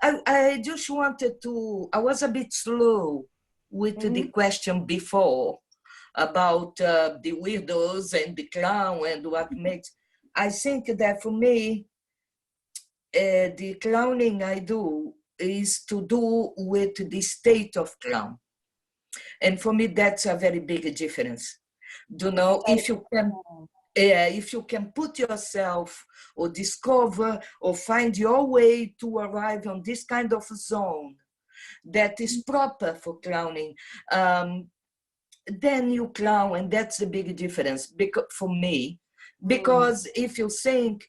I just wanted to, I was a bit slow with the question before about the weirdos and the clown and what makes, I think that for me, the clowning I do is to do with the state of clown. And for me, that's a very big difference. You know, if you can put yourself or discover or find your way to arrive on this kind of zone that is proper for clowning, then you clown, and that's the big difference because, for me. Because if you think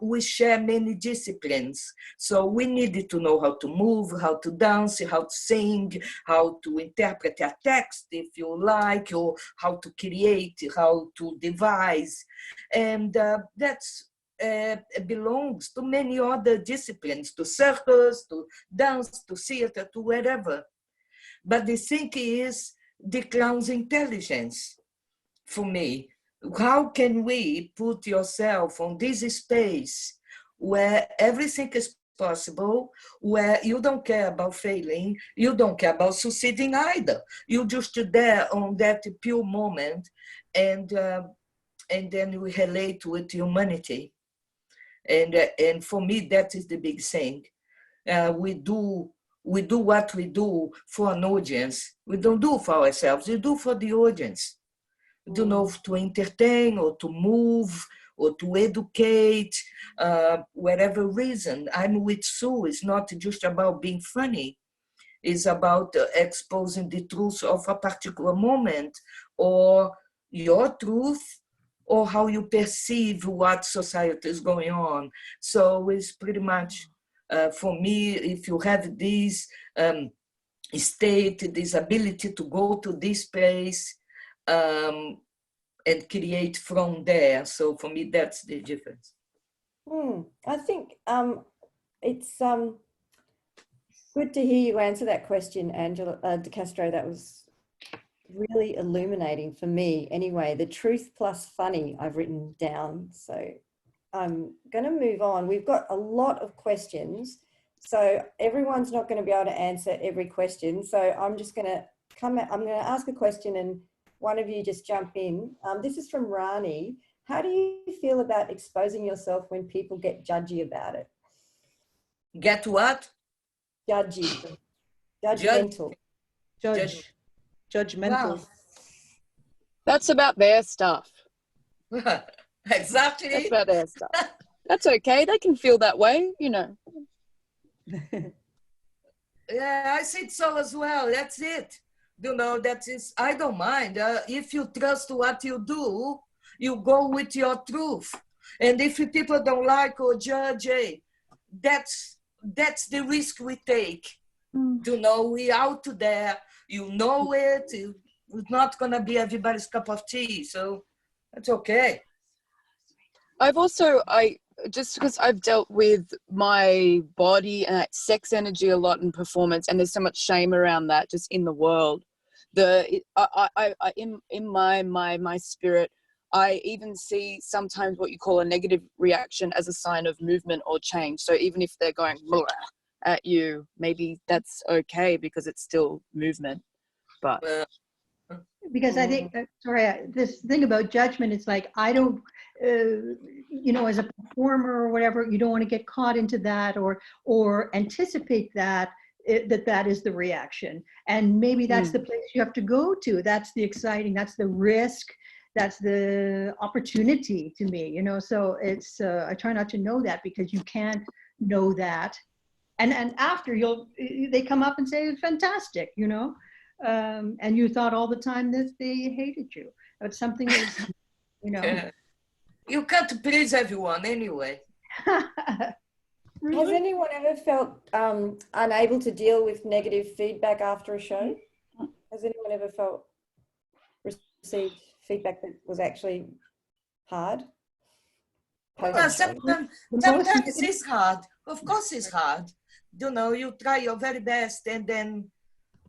we share many disciplines, so we needed to know how to move, how to dance, how to sing, how to interpret a text, if you like, or how to create, how to devise. And that's belongs to many other disciplines, to circus, to dance, to theater, to wherever. But the thing is the clown's intelligence for me. How can we put yourself on this space where everything is possible, where you don't care about failing, you don't care about succeeding either. You're just there on that pure moment, and then we relate with humanity. And for me, that is the big thing. We do what we do for an audience. We don't do for ourselves. We do for the audience. You know, to entertain or to move or to educate, whatever reason. I'm with Sue. It's not just about being funny. It's about exposing the truth of a particular moment, or your truth, or how you perceive what society is going on. So it's pretty much, for me, if you have this state, this ability to go to this place, and create from there. So for me, that's the difference. I think it's good to hear you answer that question, Angela De Castro. That was really illuminating for me. Anyway, the truth plus funny I've written down. So I'm going to move on. We've got a lot of questions, so everyone's not going to be able to answer every question. So I'm just going to I'm going to ask a question and one of you just jump in. This is from Rani. How do you feel about exposing yourself when people get judgy about it? Get what? Judgy. Judgmental. Judgmental. Wow. That's about their stuff. Exactly. That's about their stuff. That's okay. They can feel that way, you know. Yeah, I think so as well. That's it. You know, that is, I don't mind. If you trust what you do, you go with your truth. And if people don't like or judge, that's the risk we take. You know, we out there, you know it. It's not going to be everybody's cup of tea. So that's okay. I've also, just because I've dealt with my body and sex energy a lot in performance, and there's so much shame around that just in the world. In my spirit, I even see sometimes what you call a negative reaction as a sign of movement or change. So even if they're going blah at you, maybe that's okay because it's still movement. But because I think, this thing about judgment, it's like, I don't, you know, as a performer or whatever, you don't want to get caught into that or anticipate that, that is the reaction. And maybe that's the place you have to go to. That's the exciting, that's the risk, that's the opportunity to me, you know. So it's, I try not to know that, because you can't know that. And after they come up and say, it's fantastic, you know. And you thought all the time that they hated you. But something is, you know. Yeah. You can't please everyone anyway. Has anyone ever felt unable to deal with negative feedback after a show? Has anyone ever received feedback that was actually hard? Well, sometimes it's hard. Of course it's hard. You know, you try your very best and then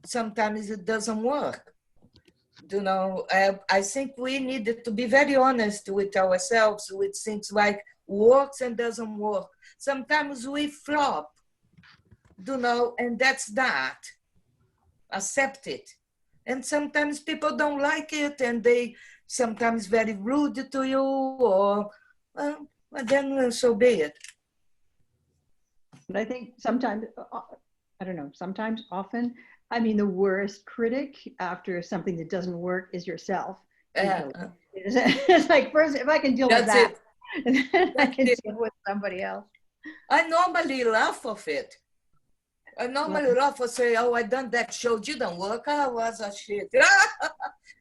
sometimes it doesn't work. You know, I think we needed to be very honest with ourselves with things like works and doesn't work. Sometimes we flop, you know, and that's that. Accept it. And sometimes people don't like it and they sometimes very rude to you, or, well, then so be it. But I think sometimes, I don't know, sometimes, often, I mean, the worst critic after something that doesn't work is yourself. It's like, first, if I can deal with that, then I can deal with somebody else. I normally laugh of it. I normally laugh or say, oh, I done that show, didn't work, I was a shit. And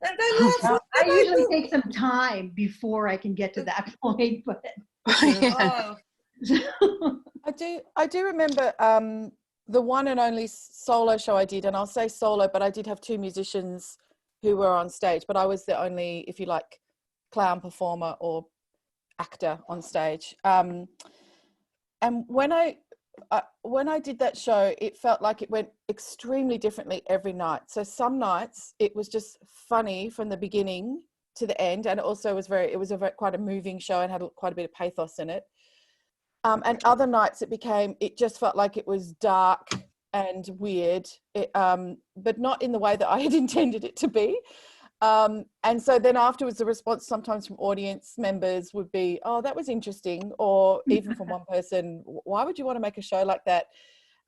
I laugh. I usually take some time before I can get to that point, but. I do remember the one and only solo show I did, and I'll say solo, but I did have two musicians who were on stage, but I was the only, if you like, clown performer or actor on stage. And when I did that show, it felt like it went extremely differently every night. So some nights it was just funny from the beginning to the end, and it also was quite a moving show and had quite a bit of pathos in it. And other nights it just felt like it was dark and weird, but not in the way that I had intended it to be. And so then afterwards, the response sometimes from audience members would be, oh, that was interesting. Or even from one person, why would you want to make a show like that?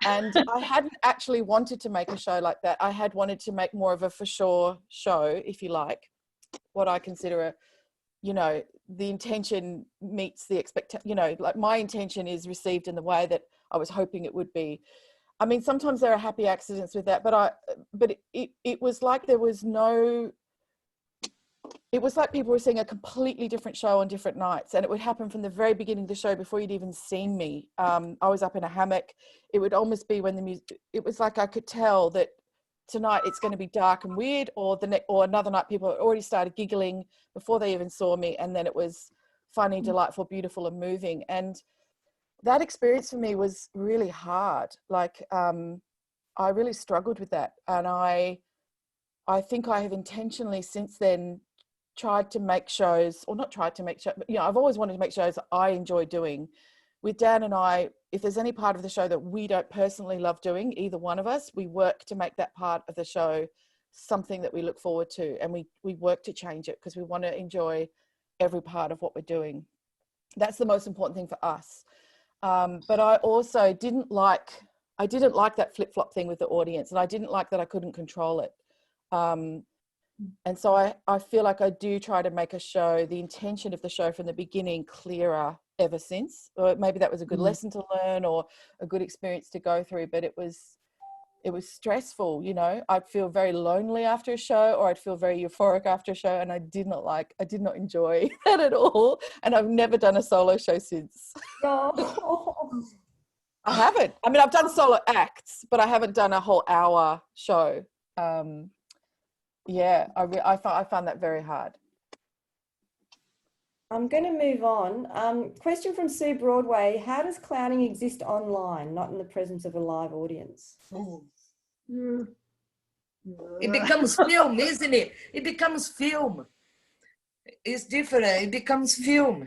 And I hadn't actually wanted to make a show like that. I had wanted to make more of a for sure show, if you like, what I consider you know, the intention meets the expectation, you know, like my intention is received in the way that I was hoping it would be. I mean, sometimes there are happy accidents with that, but it was like there was no, it was like people were seeing a completely different show on different nights, and it would happen from the very beginning of the show before you'd even seen me. I was up in a hammock. It would almost be when the music, it was like I could tell that tonight it's going to be dark and weird, or another night people had already started giggling before they even saw me, and then it was funny, delightful, beautiful and moving. And that experience for me was really hard. Like I really struggled with that, and I think I have intentionally since then tried to make shows, or not tried to make shows, but you know, I've always wanted to make shows I enjoy doing. With Dan and I, if there's any part of the show that we don't personally love doing, either one of us, we work to make that part of the show something that we look forward to, and we work to change it because we want to enjoy every part of what we're doing. That's the most important thing for us. But I also didn't like that flip-flop thing with the audience, and I didn't like that I couldn't control it. And so I feel like I do try to make a show, the intention of the show from the beginning, clearer ever since. Or maybe that was a good lesson to learn or a good experience to go through, but it was stressful, you know. I'd feel very lonely after a show, or I'd feel very euphoric after a show, and I did not enjoy that at all. And I've never done a solo show since. Oh. I haven't. I mean, I've done solo acts, but I haven't done a whole hour show. Yeah, I found that very hard. I'm going to move on. Question from Sue Broadway. How does clowning exist online, not in the presence of a live audience? Oh. It becomes film, isn't it? It becomes film. It's different. It becomes film.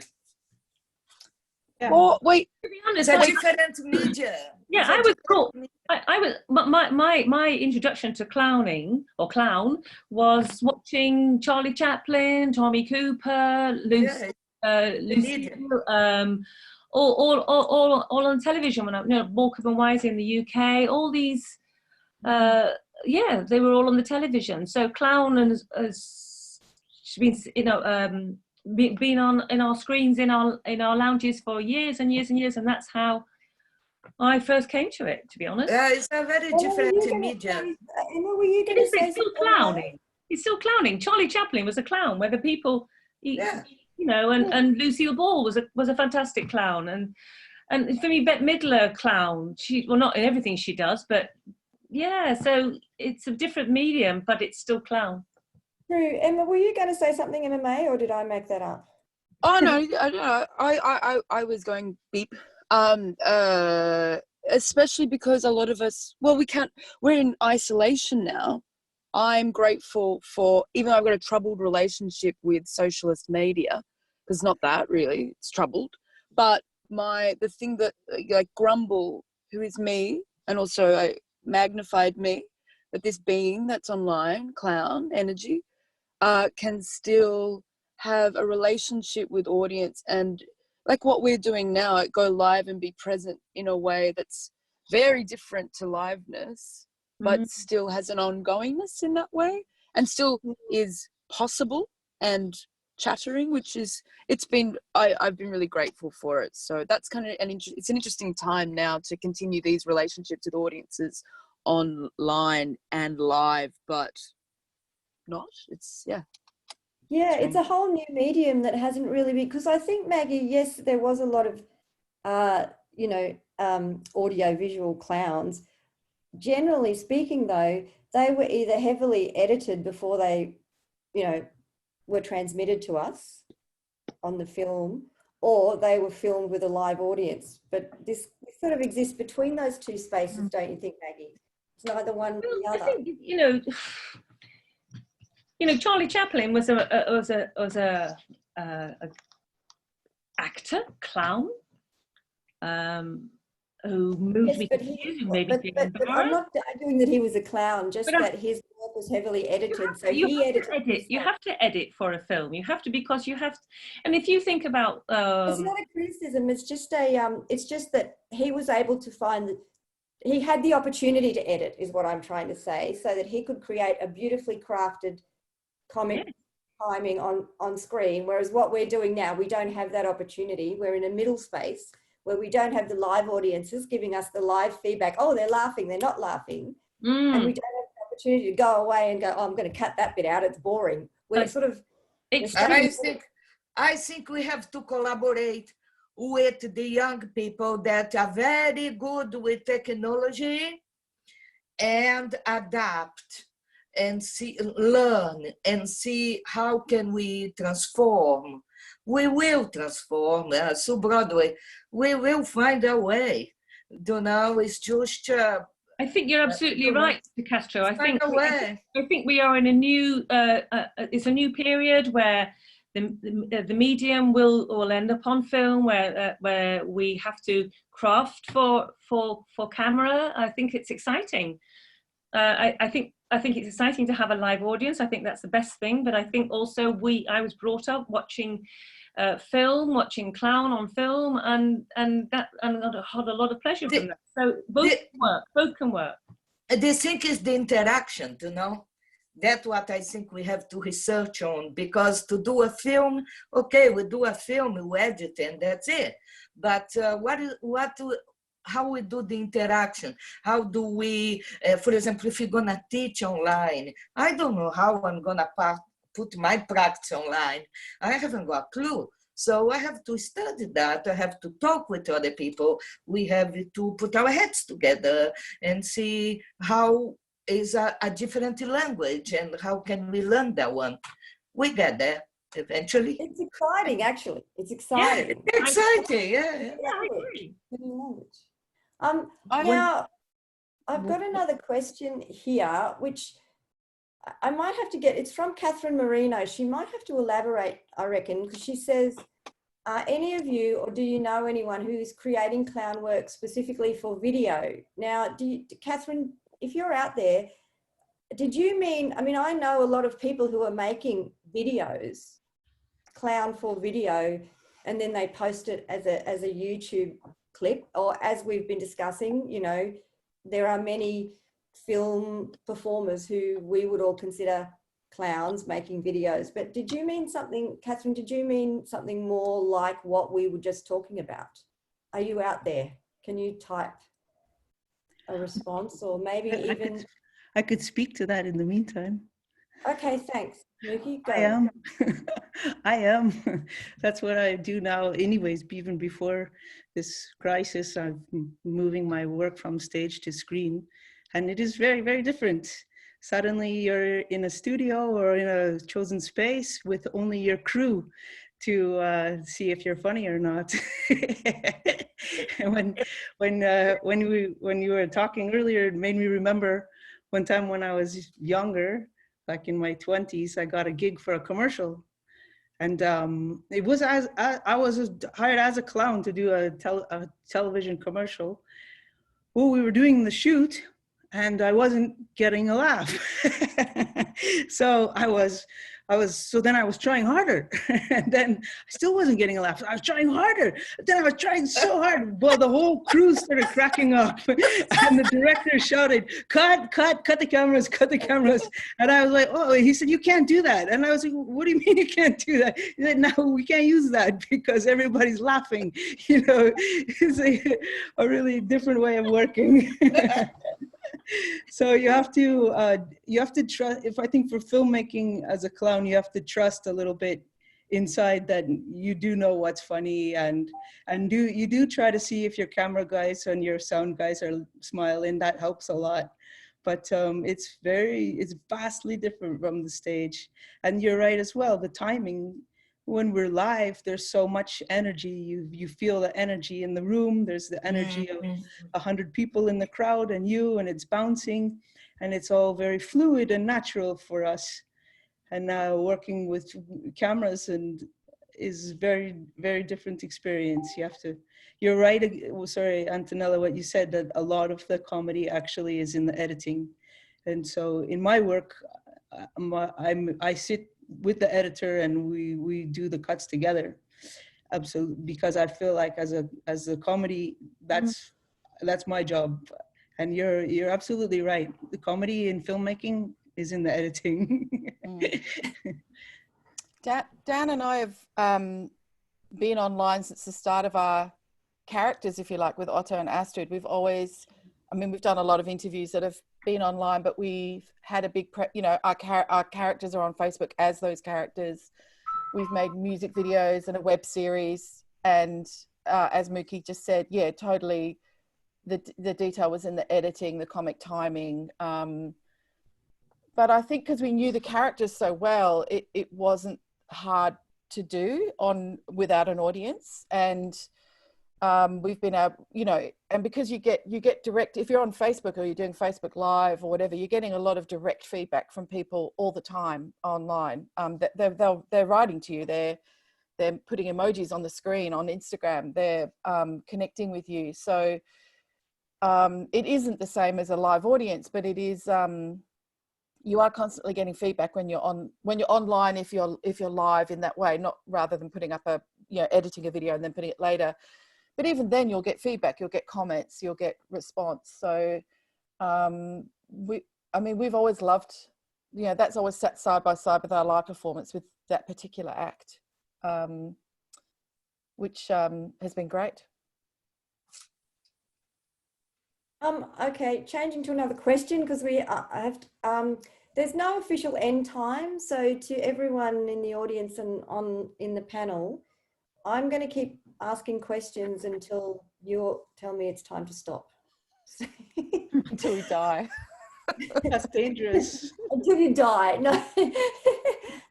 Yeah. Well, wait. To be honest, It's a different media. yeah, I was taught. I was my introduction to clowning or clown was watching Charlie Chaplin, Tommy Cooper, Lucy, all on television when I, Morecambe and Wise in the UK. All these, yeah, they were all on the television. So clown has been, been on in our screens in our lounges for years and years and years, and that's how I first came to it, to be honest. It's a very different media. Emma, were you going to say it's still clowning? It's still clowning. Charlie Chaplin was a clown, where the people, and Lucille Ball was a fantastic clown, and for me, Bette Midler clown. Well, not in everything she does, but yeah. So it's a different medium, but it's still clown. True. Emma, were you going to say something MMA, or did I make that up? Oh no, I was going beep. Especially because a lot of us, well, we're in isolation now. I'm grateful for, even though I've got a troubled relationship with socialist media, because not that really, it's troubled, but the thing that, like Grumble, who is me, and also magnified me, but this being that's online, clown energy, can still have a relationship with audience, and like what we're doing now, go live and be present in a way that's very different to liveness, but still has an ongoingness in that way, and still is possible and chattering, which is, I've been really grateful for it. So that's kind of it's an interesting time now to continue these relationships with audiences online and live, but not, Yeah, it's a whole new medium that hasn't really been, because I think, Maggie, yes, there was a lot of, audio visual clowns. Generally speaking, though, they were either heavily edited before they, were transmitted to us on the film, or they were filmed with a live audience. But this sort of exists between those two spaces, don't you think, Maggie? It's neither one or the other. I think, Charlie Chaplin was a actor, clown, who moved me to tears, maybe. But I'm not arguing that he was a clown, just that his work was heavily edited. So he edited. You have to edit for a film. You have to, because you have to, and if you think about, it's not a criticism. It's just it's just that he was able to find that he had the opportunity to edit, is what I'm trying to say, so that he could create a beautifully crafted comic timing on screen, whereas what we're doing now, we don't have that opportunity. We're in a middle space where we don't have the live audiences giving us the live feedback. Oh, they're laughing, they're not laughing. And we don't have the opportunity to go away and go, oh, I'm going to cut that bit out, it's boring. We're sort of... I think we have to collaborate with the young people that are very good with technology and adapt and learn and see how can we transform. We will transform. So Broadway, we will find a way. It's just. I think you're absolutely right, Mr. Castro. I think we are in a new. It's a new period where the medium will end up on film, where we have to craft for camera. I think it's exciting. I think it's exciting to have a live audience. I think that's the best thing. But I think also I was brought up watching film, watching clown on film, and I had a lot of pleasure from that. So both can work. The thing is the interaction, That's what I think we have to research on, because to do a film, okay, we do a film, we edit, and that's it. But how we do the interaction? How do we, for example, if you're gonna teach online, I don't know how I'm gonna put my practice online. I haven't got a clue. So I have to study that. I have to talk with other people. We have to put our heads together and see how is a different language and how can we learn that one. We get there. eventually. It's exciting, actually. It's exciting. Yeah, exciting, yeah. Yeah, I agree. Now, I've got another question here, which I might have to get. It's from Catherine Marino. She might have to elaborate, I reckon, because she says, any of you, or do you know anyone who is creating clown work specifically for video? Now, Catherine, if you're out there, did you mean, I mean, I know a lot of people who are making videos, clown for video, and then they post it as a YouTube clip, or as we've been discussing, you know, there are many film performers who we would all consider clowns making videos. But did you mean something, Catherine, did you mean something more like what we were just talking about? Are you out there? Can you type a response, or maybe even... I could speak to that in the meantime. Okay, thanks. Mookie, go. I am. I am. That's what I do now anyways. Even before this crisis, I'm moving my work from stage to screen. And it is very, very different. Suddenly you're in a studio or in a chosen space with only your crew to see if you're funny or not. And when you were talking earlier, it made me remember one time when I was younger, like in my 20s, I got a gig for a commercial. And it was I was hired as a clown to do a television commercial. Well, we were doing the shoot and I wasn't getting a laugh. So then I was trying harder. And then I still wasn't getting a laugh. I was trying harder. Then I was trying so hard. Well, the whole crew started cracking up. And the director shouted, cut the cameras, cut the cameras. And I was like, oh, he said, you can't do that. And I was like, what do you mean you can't do that? He said, no, we can't use that because everybody's laughing. You know, it's a really different way of working. So you have to trust. If I think for filmmaking as a clown, you have to trust a little bit inside that you do know what's funny, and you do try to see if your camera guys and your sound guys are smiling. That helps a lot. But it's vastly different from the stage. And you're right as well. The timing. When we're live, there's so much energy. You feel the energy in the room. There's the energy of 100 people in the crowd and it's bouncing, and it's all very fluid and natural for us. And now working with cameras is very, very different experience. You're right. Sorry, Antonella, what you said, that a lot of the comedy actually is in the editing. And so in my work, I sit with the editor and we do the cuts together. Absolutely, because I feel like as a comedy, that's my job. And you're absolutely right. The comedy in filmmaking is in the editing. Dan and I have been online since the start of our characters, if you like, with Otto and Astrid. We've done a lot of interviews that have been online, but we've had a big, our characters are on Facebook as those characters. We've made music videos and a web series, and as Mookie just said, yeah, totally, the detail was in the editing, the comic timing. But I think because we knew the characters so well, it wasn't hard to do without an audience. And we've been able, and because you get direct, if you're on Facebook or you're doing Facebook Live or whatever, you're getting a lot of direct feedback from people all the time online. They're writing to you, they're putting emojis on the screen on Instagram, they're connecting with you. So it isn't the same as a live audience, but it is. You are constantly getting feedback when you're online, if you're live in that way, not rather than putting up editing a video and then putting it later. But even then you'll get feedback, you'll get comments, you'll get response. So we've always loved, that's always sat side by side with our live performance with that particular act, which has been great. Okay, changing to another question, because there's no official end time. So to everyone in the audience and in the panel, I'm going to keep asking questions until you tell me it's time to stop. Until we die. That's dangerous. Until you die. No,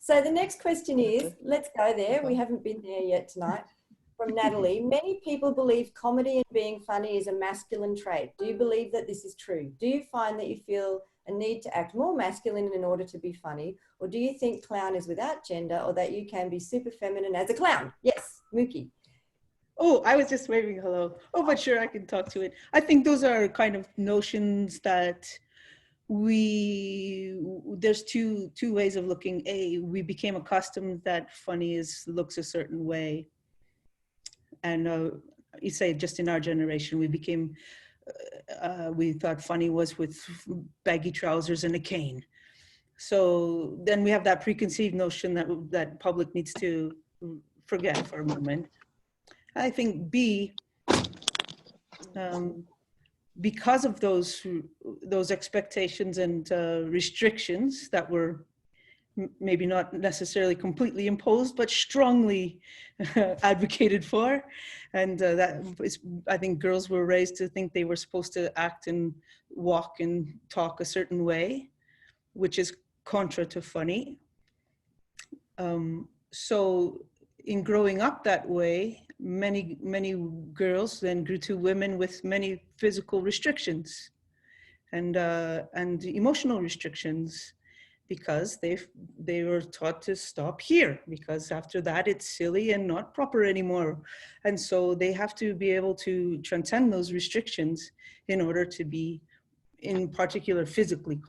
So the next question is, let's go there. We haven't been there yet tonight. From Natalie, many people believe comedy and being funny is a masculine trait. Do you believe that this is true? Do you find that you feel a need to act more masculine in order to be funny? Or do you think clown is without gender, or that you can be super feminine as a clown? Yes, Mookie. Oh, I was just waving hello. Oh, but sure, I can talk to it. I think those are kind of notions that there's two ways of looking. We became accustomed that funny looks a certain way. And you say just in our generation, we thought funny was with baggy trousers and a cane. So then we have that preconceived notion that public needs to forget for a moment. I think because of those expectations and restrictions that were maybe not necessarily completely imposed, but strongly advocated for, and that is, I think girls were raised to think they were supposed to act and walk and talk a certain way, which is contra to funny. So in growing up that way, many girls then grew to women with many physical restrictions and emotional restrictions, because they were taught to stop here, because after that it's silly and not proper anymore. And so they have to be able to transcend those restrictions in order to be, in particular, physically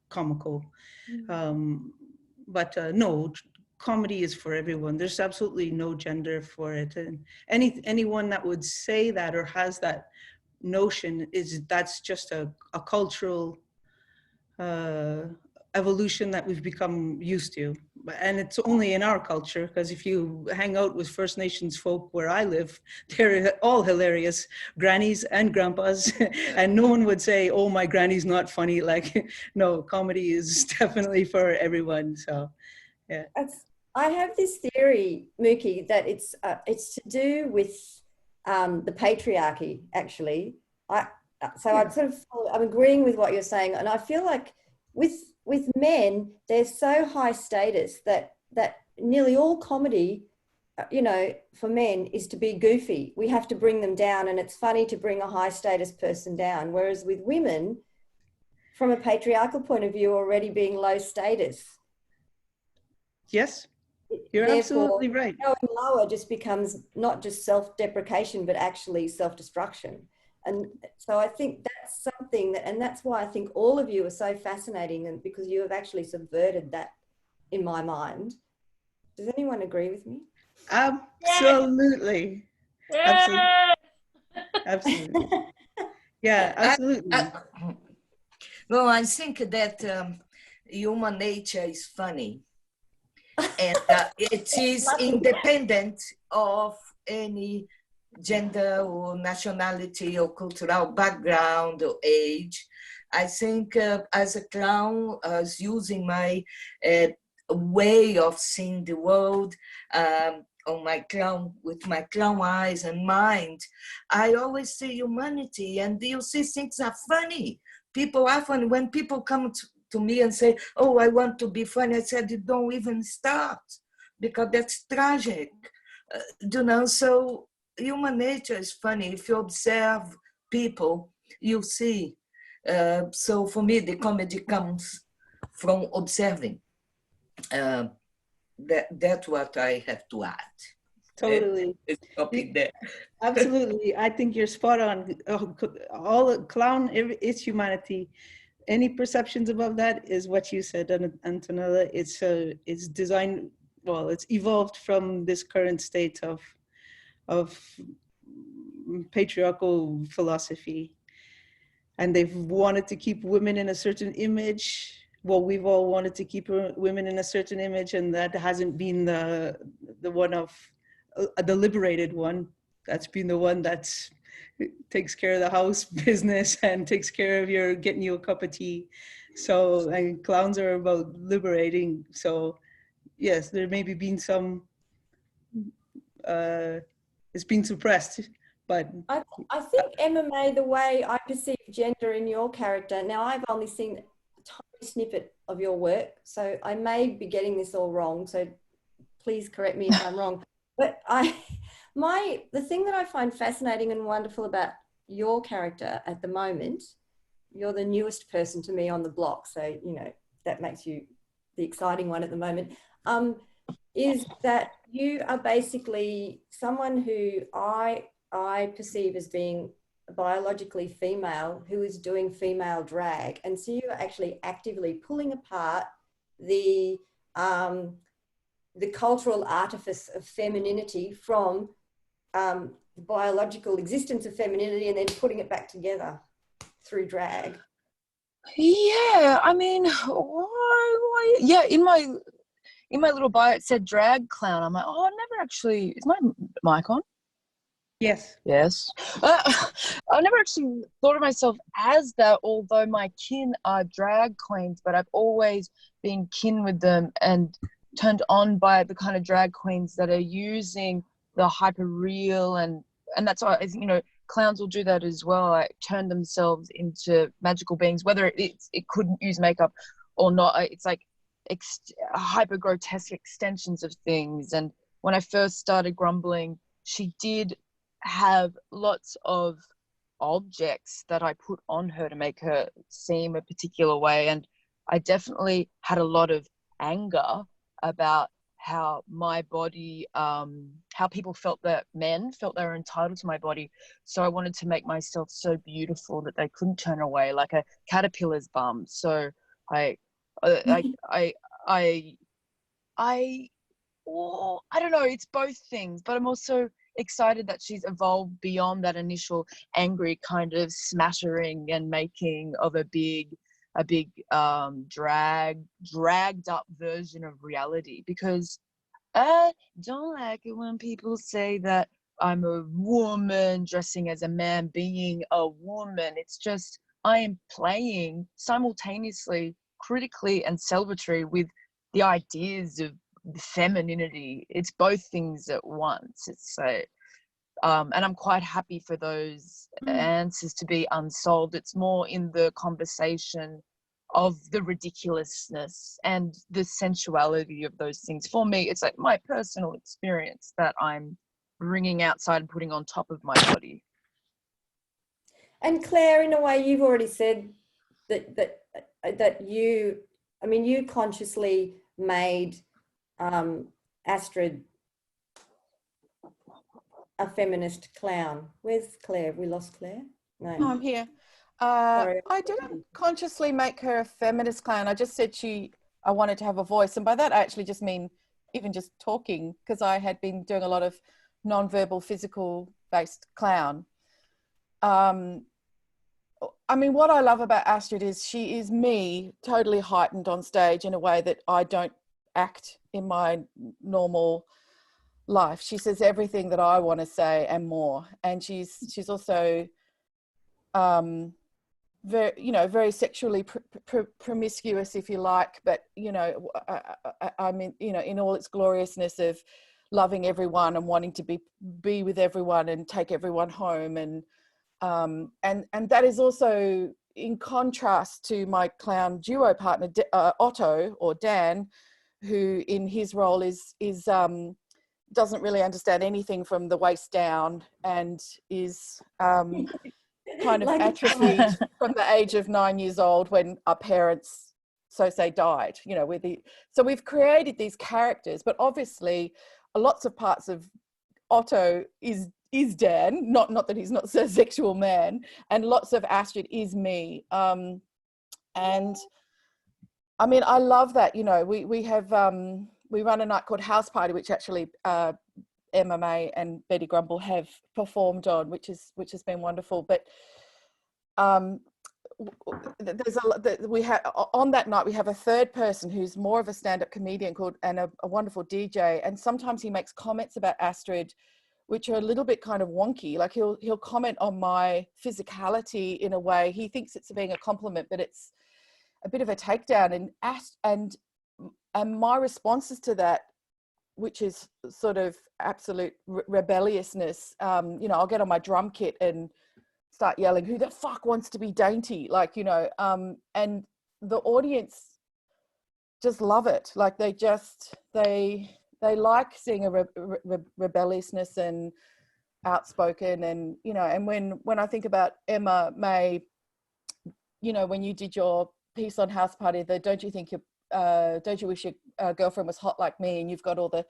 comical. But no, comedy is for everyone. There's absolutely no gender for it. And anyone that would say that or has that notion that's just a cultural evolution that we've become used to. And it's only in our culture, because if you hang out with First Nations folk where I live, they're all hilarious, grannies and grandpas, and no one would say, oh, my granny's not funny. Like, no, comedy is definitely for everyone. So yeah. I have this theory, Mookie, that it's to do with the patriarchy, actually. I'm agreeing with what you're saying, and I feel like with men, they're so high status that nearly all comedy, for men is to be goofy. We have to bring them down, and it's funny to bring a high status person down. Whereas with women, from a patriarchal point of view, already being low status. Yes, you're absolutely right. Going lower just becomes not just self-deprecation, but actually self-destruction. And so I think that's something and that's why I think all of you are so fascinating, and because you have actually subverted that in my mind. Does anyone agree with me? Absolutely. Yeah. Absolutely. Yeah, absolutely. Well, I think that human nature is funny, and it is independent of any gender or nationality or cultural background or age. I think as a clown, as using my way of seeing the world with my clown eyes and mind, I always see humanity, and you see things are funny. People often, when people come to me and say, oh, I want to be funny, I said, you don't even start, because that's tragic. So human nature is funny. If you observe people, you see. So for me, the comedy comes from observing. That's what I have to add. Totally. Topic there. Absolutely. I think you're spot on. All clown is humanity. Any perceptions above that is what you said, Antonella. It's designed, well, it's evolved from this current state of patriarchal philosophy, and they've wanted to keep women in a certain image. Well, we've all wanted to keep women in a certain image, and that hasn't been the one of the liberated one. That's been the one that takes care of the house business and takes care of getting you a cup of tea. So, and clowns are about liberating. So yes, there maybe been some it's been suppressed, but I think MMA, the way I perceive gender in your character, now I've only seen tiny snippet of your work, so I may be getting this all wrong, so please correct me if I'm wrong. But the thing that I find fascinating and wonderful about your character at the moment, you're the newest person to me on the block, so, you know, that makes you the exciting one at the moment, is that you are basically someone who I perceive as being biologically female who is doing female drag. And so you're actually actively pulling apart the cultural artifice of femininity from the biological existence of femininity, and then putting it back together through drag. Yeah, I mean, why? Yeah, in my little bio it said drag clown. I'm like, oh, I've never actually. Is my mic on? Yes. Yes. I never actually thought of myself as that, although my kin are drag queens, but I've always been kin with them and turned on by the kind of drag queens that are using the hyper real, and that's why I think, you know, clowns will do that as well, like turn themselves into magical beings, whether it couldn't use makeup or not. It's like hyper grotesque extensions of things. And when I first started Grumbling, she did have lots of objects that I put on her to make her seem a particular way, and I definitely had a lot of anger about how my body, how people felt that men felt they were entitled to my body. So I wanted to make myself so beautiful that they couldn't turn away, like a caterpillar's bum. So I don't know, it's both things, but I'm also excited that she's evolved beyond that initial angry kind of smattering and making of a big dragged up version of reality, because I don't like it when people say that I'm a woman dressing as a man being a woman. It's just, I am playing simultaneously critically and celebratory with the ideas of femininity. It's both things at once. It's like, and I'm quite happy for those answers to be unsolved. It's more in the conversation of the ridiculousness and the sensuality of those things. For me, it's like my personal experience that I'm bringing outside and putting on top of my body. And Claire, in a way, you've already said that you consciously made Astrid a feminist clown. Where's Claire? We lost Claire? No. Oh, I'm here. Sorry. I didn't consciously make her a feminist clown. I just said I wanted to have a voice. And by that, I actually just mean even just talking, because I had been doing a lot of non-verbal, physical-based clown. I mean, what I love about Astrid is she is me, totally heightened on stage in a way that I don't act in my normal life. She says everything that I want to say and more. And she's also very sexually promiscuous, if you like, but I mean, in all its gloriousness of loving everyone and wanting to be with everyone and take everyone home, and that is also in contrast to my clown duo partner Otto, or Dan, who in his role is doesn't really understand anything from the waist down, and is kind of like atrophied from the age of 9 years old when our parents, so say, died. So we've created these characters, but obviously lots of parts of Otto is Dan, not that he's not a sexual man, and lots of Astrid is me. And I mean, I love that. We have we run a night called House Party, which actually MMA and Betty Grumble have performed on, which has been wonderful. But there's we have on that night we have a third person who's more of a stand-up comedian and a wonderful DJ, and sometimes he makes comments about Astrid which are a little bit kind of wonky. Like he'll comment on my physicality in a way he thinks it's being a compliment, but it's a bit of a takedown. And my responses to that, which is sort of absolute rebelliousness, I'll get on my drum kit and start yelling, "Who the fuck wants to be dainty?" And the audience just love it. Like they like seeing a rebelliousness and outspoken, and you know, and when I think about Emma May, you know, when you did your piece on House Party, don't you wish your girlfriend was hot like me, and you've got all the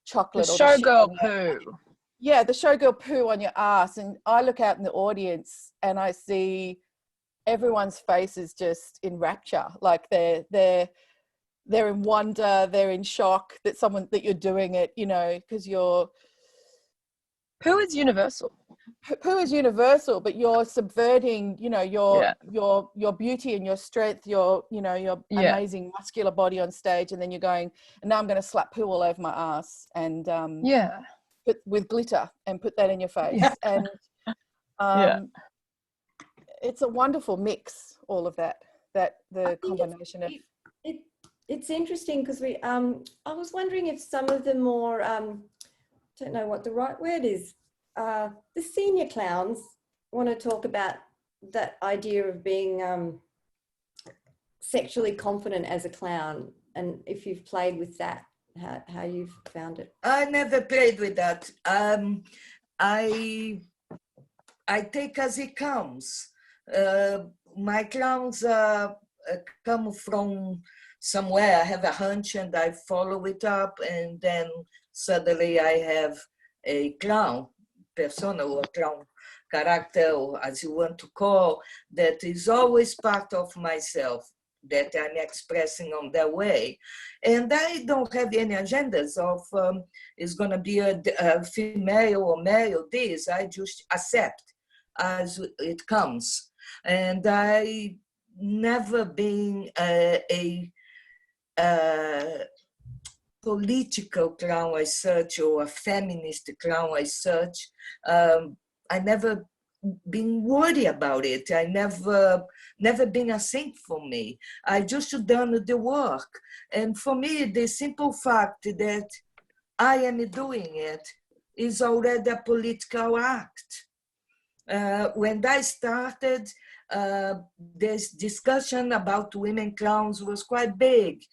chocolate, The or the showgirl poo. yeah, the showgirl poo on your ass. And I look out in the audience and I see everyone's face is just in rapture, like they're in wonder, they're in shock that you're doing it, you know, because Poo is universal. Poo is universal, but you're subverting, you know, your beauty and your strength, your amazing muscular body on stage, and then you're going, and now I'm going to slap poo all over my ass and with glitter and put that in your face, and it's a wonderful mix, all of that the combination of. It's interesting because I was wondering if some of the more don't know what the right word is. The senior clowns want to talk about that idea of being sexually confident as a clown, and if you've played with that, how you've found it. I never played with that. I take as it comes. My clowns come from somewhere. I have a hunch and I follow it up, and then suddenly I have a clown persona or a clown character, or as you want to call, that is always part of myself, that I'm expressing on that way. And I don't have any agendas of it's going to be a female or male, this. I just accept as it comes. And I never been a political clown as such, or a feminist clown as such. I never been worried about it. I never been a thing for me. I just done the work. And for me, the simple fact that I am doing it is already a political act. When I started, this discussion about women clowns was quite big.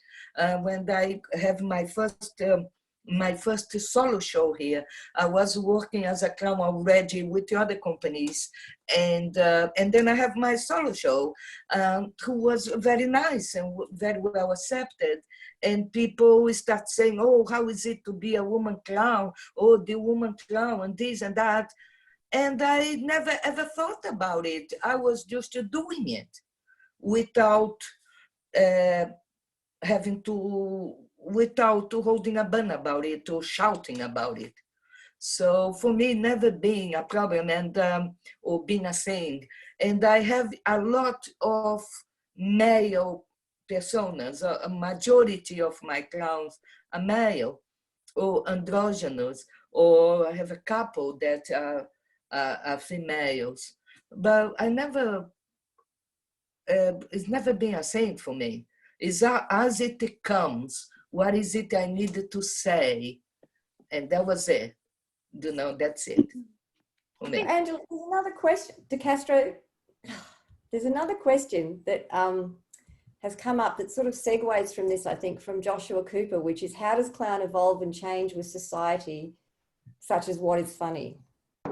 When I have my first solo show here, I was working as a clown already with the other companies, and then I have my solo show, who was very nice and very well accepted. And people start saying, "Oh, how is it to be a woman clown? Oh, the woman clown, and this and that." And I never ever thought about it. I was just doing it without without holding a bun about it or shouting about it. So for me, never being a problem, and or being a thing. And I have a lot of male personas. A majority of my clowns are male or androgynous, or I have a couple that are females. But I never, it's never been a thing for me. It's as it comes. What is it I needed to say? And that was it. You know, that's it for me. Angela, there's another question, De Castro. There's another question that has come up that sort of segues from this, I think, from Joshua Cooper, which is, how does clown evolve and change with society, such as what is funny?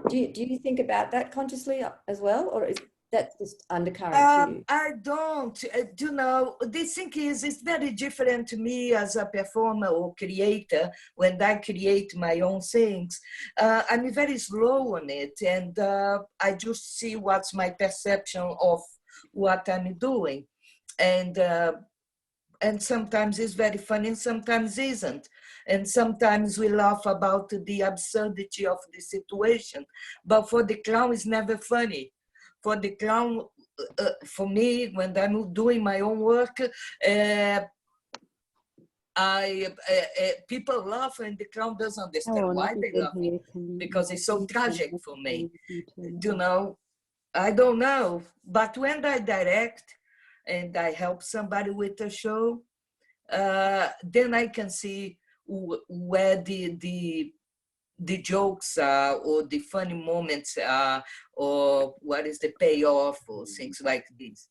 Do you think about that consciously as well, or is that just undercurrent to you? I don't. You know, this thing it's very different to me as a performer or creator. When I create my own things, I'm very slow on it, and I just see what's my perception of what I'm doing, and sometimes it's very funny, and sometimes isn't. And sometimes we laugh about the absurdity of the situation. But for the clown, it's never funny. For the clown, for me, when I'm doing my own work, people laugh, and the clown doesn't understand why they laugh, because it's so tragic for me. You know, I don't know. But when I direct and I help somebody with a show, then I can see where the jokes are, or the funny moments are, or what is the payoff, or things like this.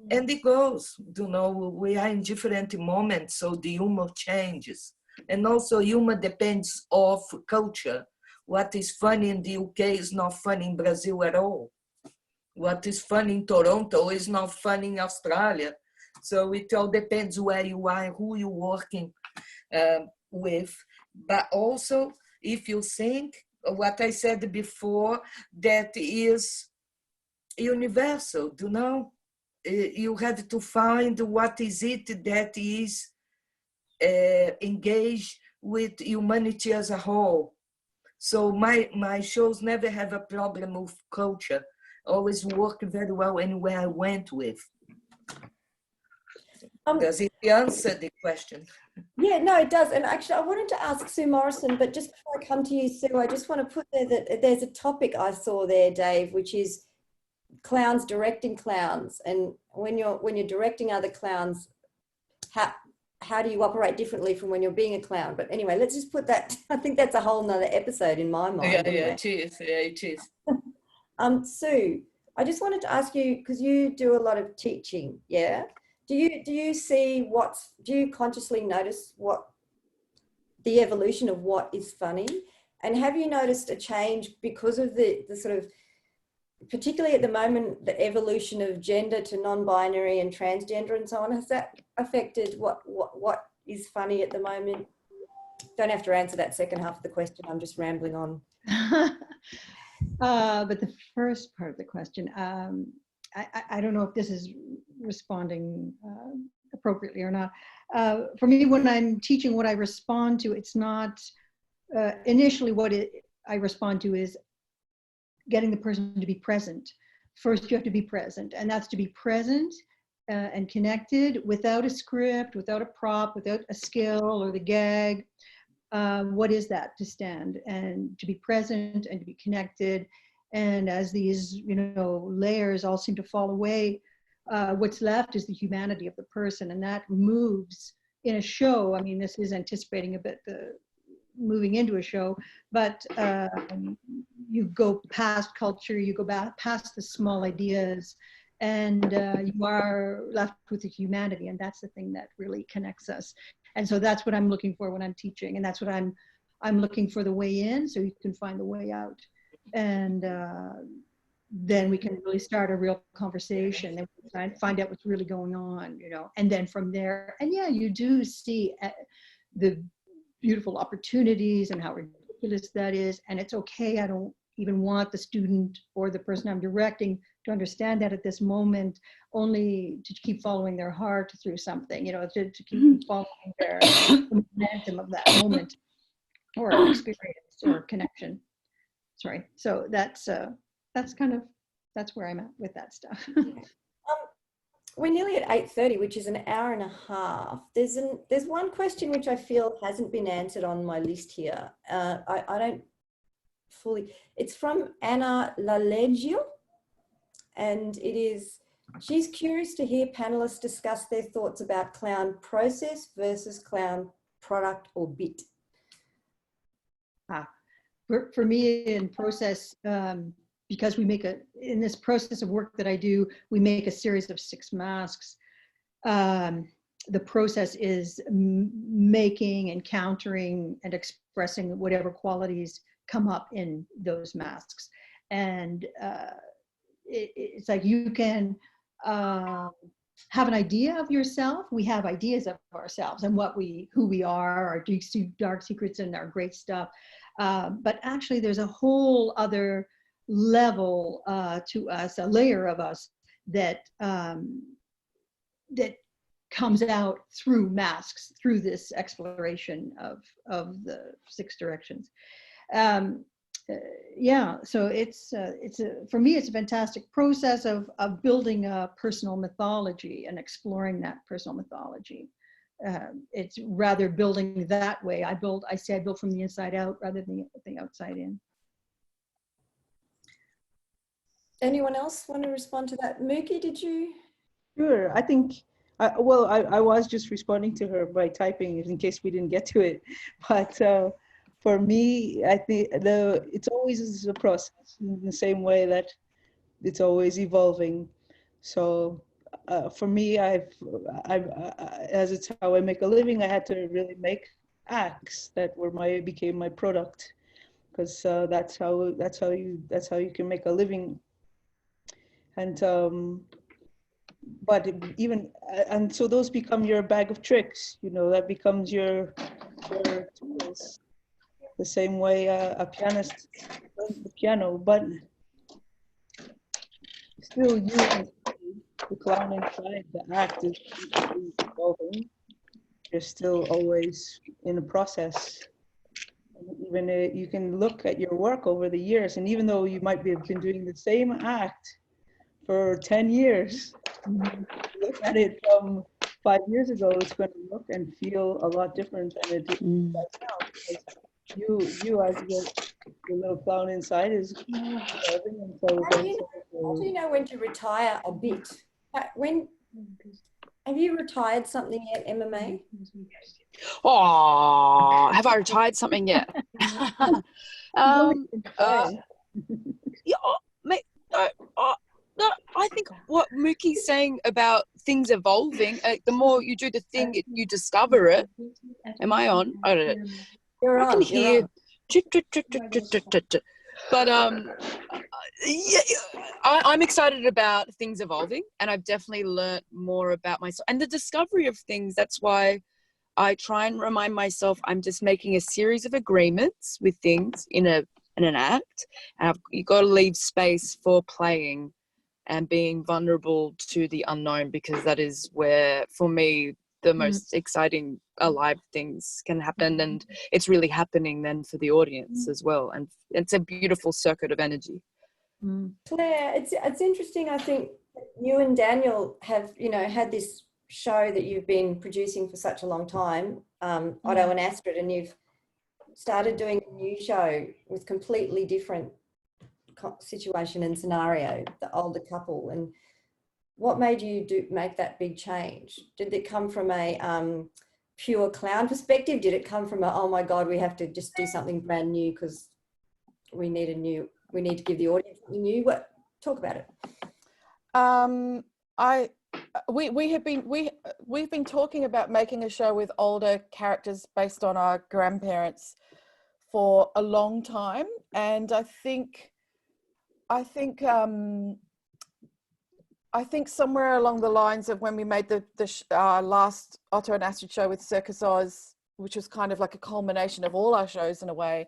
And it goes, you know, we are in different moments, so the humor changes. And also humor depends of culture. What is funny in the UK is not funny in Brazil at all. What is funny in Toronto is not funny in Australia. So it all depends where you are and who you're working with. But also, if you think, what I said before, that is universal, you know? You have to find what is it that is engaged with humanity as a whole. So my shows never have a problem with culture. Always work very well anywhere I went with. Does it answer the question? Yeah, no, it does. And actually, I wanted to ask Sue Morrison, but just before I come to you, Sue, I just want to put there that there's a topic I saw there, Dave, which is clowns directing clowns. And when you're directing other clowns, how do you operate differently from when you're being a clown? But anyway, let's just put that. I think that's a whole nother episode in my mind. Yeah, anyway. it is. Yeah, it is. Sue, I just wanted to ask you, because you do a lot of teaching, yeah? Do you see do you consciously notice what the evolution of what is funny? And have you noticed a change because of the sort of, particularly at the moment, the evolution of gender to non-binary and transgender and so on? Has that affected what is funny at the moment? Don't have to answer that second half of the question. I'm just rambling on. But the first part of the question, I don't know if this is responding appropriately or not. For me, when I'm teaching, what I respond to, it's not initially I respond to is getting the person to be present. First, you have to be present, and that's to be present and connected without a script, without a prop, without a skill or the gag. What is that? To stand and to be present and to be connected. And as these, layers all seem to fall away, what's left is the humanity of the person, and that moves in a show. I mean, this is anticipating a bit the moving into a show, but you go past culture, you go back past the small ideas, and you are left with the humanity, and that's the thing that really connects us. And so that's what I'm looking for when I'm teaching, and that's what I'm looking for, the way in, so you can find the way out. And then we can really start a real conversation and find out what's really going on, and then from there, and yeah, you do see the beautiful opportunities and how ridiculous that is. And it's okay. I don't even want the student or the person I'm directing to understand that at this moment, only to keep following their heart through something, to keep following their momentum of that moment or experience or connection. Sorry. So that's where I'm at with that stuff. We're nearly at 8:30, which is an hour and a half. There's one question which I feel hasn't been answered on my list here. I don't fully. It's from Anna Laleggio, and she's curious to hear panelists discuss their thoughts about clown process versus clown product or bit. For me, in process, because in this process of work that I do, we make a series of 6 masks. The process is making, encountering, and expressing whatever qualities come up in those masks. And it's like you can have an idea of yourself. We have ideas of ourselves and who we are, our dark secrets and our great stuff. But actually there's a whole other level to us, a layer of us that comes out through masks, through this exploration of the 6 directions. Yeah, so for me, it's a fantastic process of building a personal mythology and exploring that personal mythology. It's rather building that way. I build from the inside out rather than the outside in. Anyone else want to respond to that? Mookie, did you? Sure. I think, I was just responding to her by typing in case we didn't get to it. But for me, I think it's always a process in the same way that it's always evolving. So for me, as it's how I make a living, I had to really make acts that became my product, because that's how you can make a living. And but and so those become your bag of tricks, that becomes your tools, the same way a pianist plays the piano, but still you, the clown inside the act is evolving. You're still always in a process. Even you can look at your work over the years, and even though you might have been doing the same act for 10 years, look at it from 5 years ago, it's going to look and feel a lot different than it does now. You as the little clown inside is evolving, and so how do you know when to retire a bit? Have you retired something yet, MMA? Oh, have I retired something yet? I think what Mookie's saying about things evolving, the more you do the thing, you discover it. Am I on? I don't know. You're on. I can hear. But yeah, I'm excited about things evolving, and I've definitely learned more about myself and the discovery of things. That's why I try and remind myself I'm just making a series of agreements with things in an act, and you've got to leave space for playing and being vulnerable to the unknown, because that is where, for me, the most exciting alive things can happen, and it's really happening then for the audience as well, and it's a beautiful circuit of energy. Claire, it's interesting. I think you and Daniel have had this show that you've been producing for such a long time, Otto and Astrid, and you've started doing a new show with completely different situation and scenario, the older couple. And what made you make that big change? Did it come from a pure clown perspective? Did it come from a, oh my God, we have to just do something brand new because we need to give the audience something new? Talk about it. We've been talking about making a show with older characters based on our grandparents for a long time, and I think somewhere along the lines of when we made the last Otto and Astrid show with Circus Oz, which was kind of like a culmination of all our shows in a way,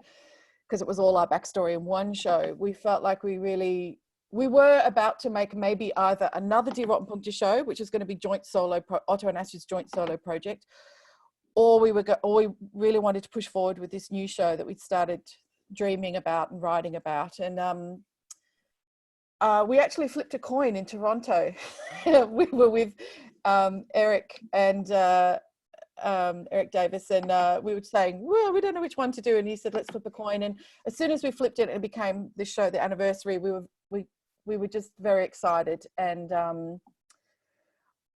because it was all our backstory in one show. We felt like we were about to make maybe either another Die Rottenpunkte show, which is going to be Otto and Astrid's joint solo project, or we really wanted to push forward with this new show that we'd started dreaming about and writing about. And we actually flipped a coin in Toronto. We were with Eric and Eric Davis, and we were saying, well, we don't know which one to do, and he said, let's flip a coin. And as soon as we flipped it, it became this show, the anniversary. We were just very excited. And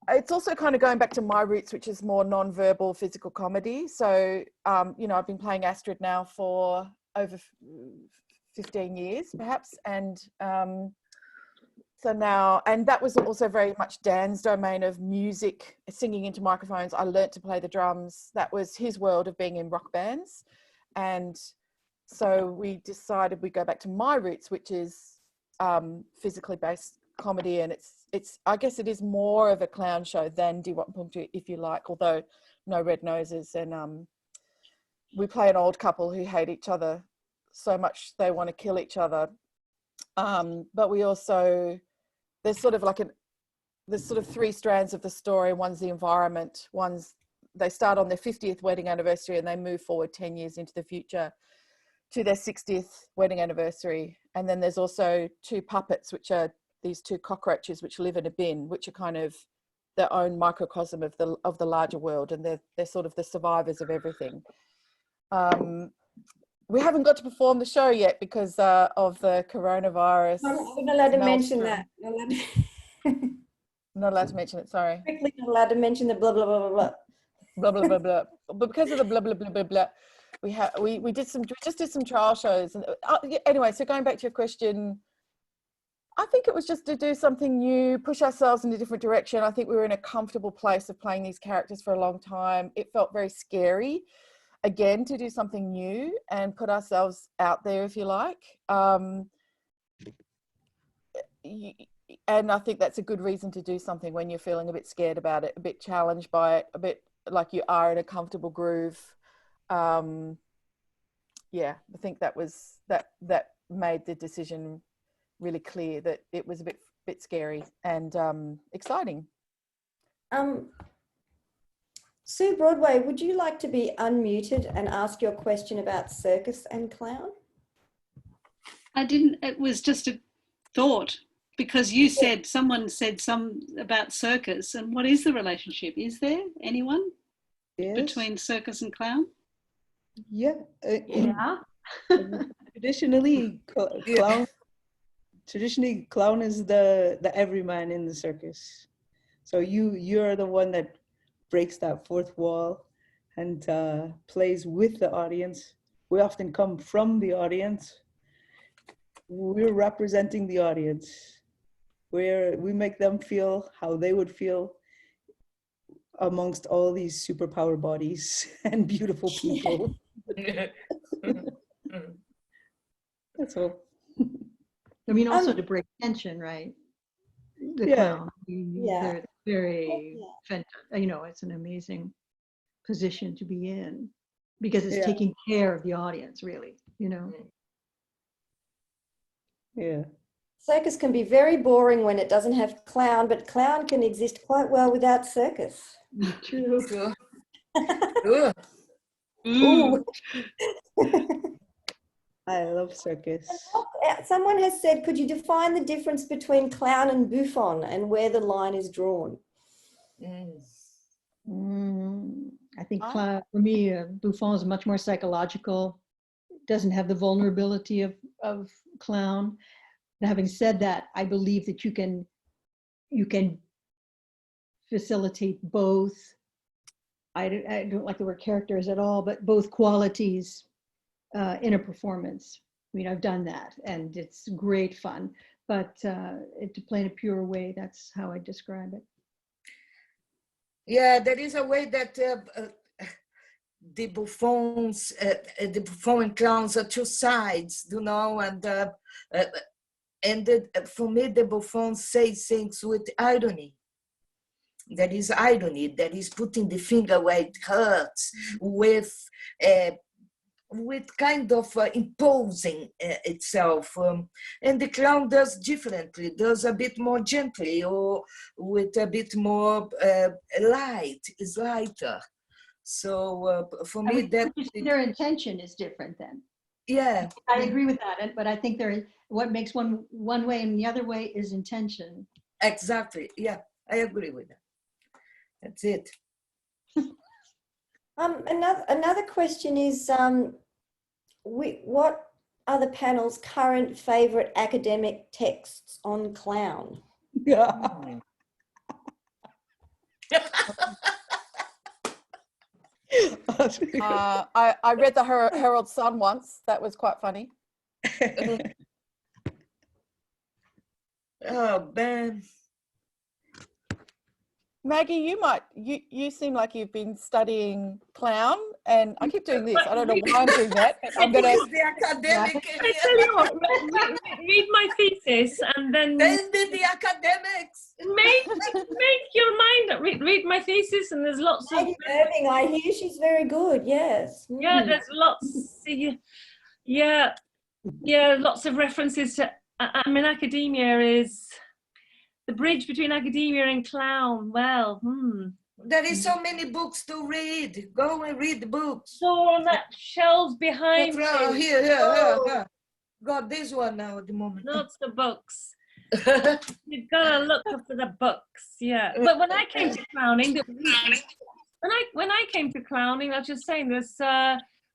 it's also kind of going back to my roots, which is more non-verbal physical comedy. So I've been playing Astrid now for over 15 years perhaps, and so now, and that was also very much Dan's domain of music, singing into microphones. I learnt to play the drums. That was his world of being in rock bands. And so we decided we'd go back to my roots, which is physically based comedy. And it's I guess it is more of a clown show than Die Rottenpunkte, if you like, although no red noses. And we play an old couple who hate each other so much they want to kill each other. But we also, there's sort of three strands of the story. One's the environment, they start on their 50th wedding anniversary and they move forward 10 years into the future to their 60th wedding anniversary. And then there's also two puppets, which are these two cockroaches which live in a bin, which are kind of their own microcosm of the larger world, and they're sort of the survivors of everything. We haven't got to perform the show yet because of the coronavirus. I'm not allowed to mention that. Not allowed to mention it, sorry. Strictly not allowed to mention the blah, blah, blah, blah, blah. Blah, blah, blah, blah. But because of the blah, blah, blah, blah, blah, we just did some trial shows. And anyway, so going back to your question, I think it was just to do something new, push ourselves in a different direction. I think we were in a comfortable place of playing these characters for a long time. It felt very scary, again, to do something new and put ourselves out there, if you like. And I think that's a good reason to do something when you're feeling a bit scared about it, a bit challenged by it, a bit like you are in a comfortable groove. Yeah, I think that was that made the decision really clear that it was a bit scary and exciting. Sue Broadway, would you like to be unmuted and ask your question about circus and clown? I didn't, it was just a thought, because you said, someone said some about circus, and what is the relationship? Is there anyone between circus and clown? Yeah. Yeah. Traditionally, clown is the everyman in the circus. So you're the one that breaks that fourth wall and plays with the audience. We often come from the audience. We're representing the audience. We make them feel how they would feel amongst all these superpower bodies and beautiful people. That's all. I mean, also to break tension, right? The clown. They're very, you know, it's an amazing position to be in because it's taking care of the audience, really, you know? Yeah. Circus can be very boring when it doesn't have clown, but clown can exist quite well without circus. True. Sure. Ooh. I love circus. Someone has said, could you define the difference between clown and bouffon and where the line is drawn? I think for me, bouffon is much more psychological. Doesn't have the vulnerability of clown. And having said that, I believe that you can facilitate both. I don't like the word characters at all, but both qualities in a performance. I mean, I've done that and it's great fun, but to play in a pure way, that's how I describe it. Yeah, there is a way that the bouffons, the bouffon and clowns are two sides, you know, and for me, the bouffon says things with irony. There is irony, that is putting the finger where it hurts, with kind of imposing itself. And the clown does differently, does a bit more gently or with a bit more light, is lighter. So for me, that their intention is different then. Yeah. I agree with that, but I think what makes one way and the other way is intention. Exactly, yeah, I agree with that. That's it. Another question is, what are the panel's current favorite academic texts on clown? I read the Herald Sun once. That was quite funny. Oh, man. Maggie, you seem like you've been studying clown, and I keep doing this. I don't know why I'm doing that. I'm gonna. The academic. I tell you what, read my thesis and then. Then the academics. Make your mind up. Read my thesis, and there's lots of. Maggie Irving, I hear she's very good. Yes. Yeah, there's lots. Yeah, lots of references to. I mean, academia is. The bridge between academia and clown, well, There is so many books to read. Go and read the books. So on that shelves behind you. Here. Got this one now at the moment. Lots of books. You've got to look up for the books, yeah. But when I came to clowning, when I came to clowning, I was just saying, there's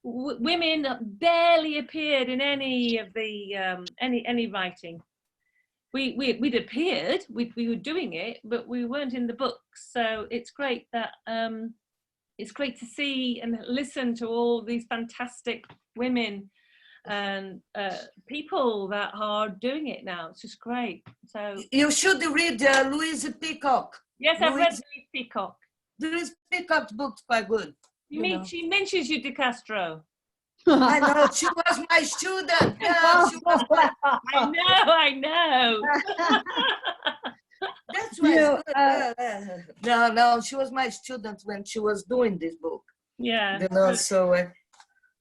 women barely appeared in any of the any writing. We'd appeared, we were doing it, but we weren't in the books. So it's great that it's great to see and listen to all these fantastic women and people that are doing it now. It's just great. So you should read Louise Peacock. Yes, I've read Louise Peacock. Louise Peacock's book's quite good. She mentions you, De Castro. I know, she was my student. Yeah, she was my... I know. That's why no, she was my student when she was doing this book. Yeah. You know, so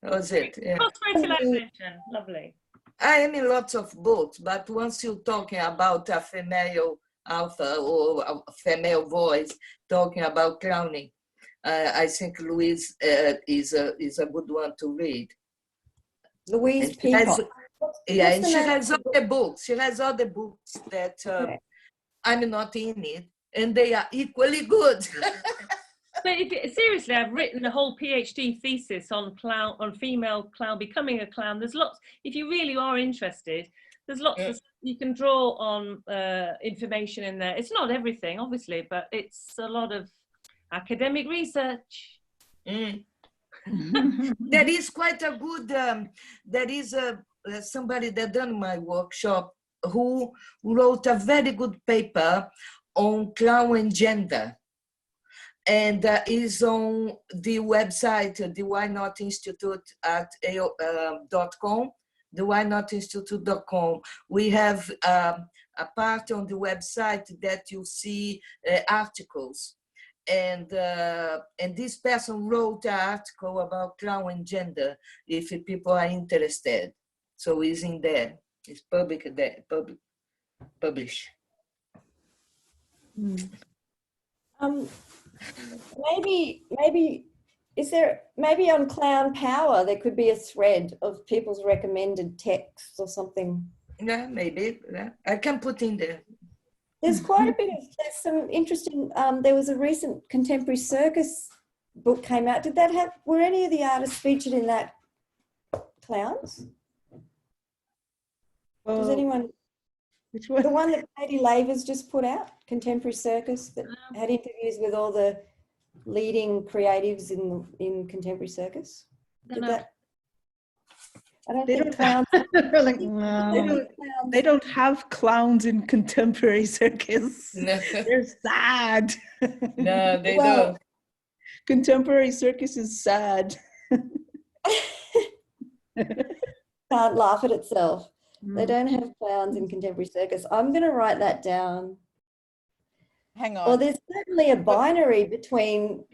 that was it. Yeah. Post-fertilization, lovely. I am in lots of books, but once you're talking about a female author or a female voice talking about clowning, I think Louise is a good one to read. Louise Peacock. And she has all the books. She has all the books that I'm not in it, and they are equally good. But seriously, I've written a whole PhD thesis on clown, on female clown, becoming a clown. There's lots. If you really are interested, there's lots of, you can draw on information in there. It's not everything, obviously, but it's a lot of academic research. There is quite a good, there is somebody that done my workshop who wrote a very good paper on clown and gender, and is on the website, the Why Not Institute at .com, the Why Not Institute.com. We have a part on the website that you see articles. And this person wrote an article about clown and gender, if people are interested. So it's in there. It's published. Maybe is there, maybe on Clown Power there could be a thread of people's recommended texts or something. Yeah, maybe. Yeah. I can put in there. There's quite a bit of, there's some interesting, there was a recent contemporary circus book came out. Did that have, were any of the artists featured in that, clowns? Does anyone, which one? The one that Katie Lavers just put out, Contemporary Circus, that had interviews with all the leading creatives in contemporary circus? Did that? I don't think clowns. They don't have clowns in contemporary circus. No. They're sad. No, they don't. Contemporary circus is sad. Can't laugh at itself. They don't have clowns in contemporary circus. I'm going to write that down. Hang on. Well, there's certainly a binary between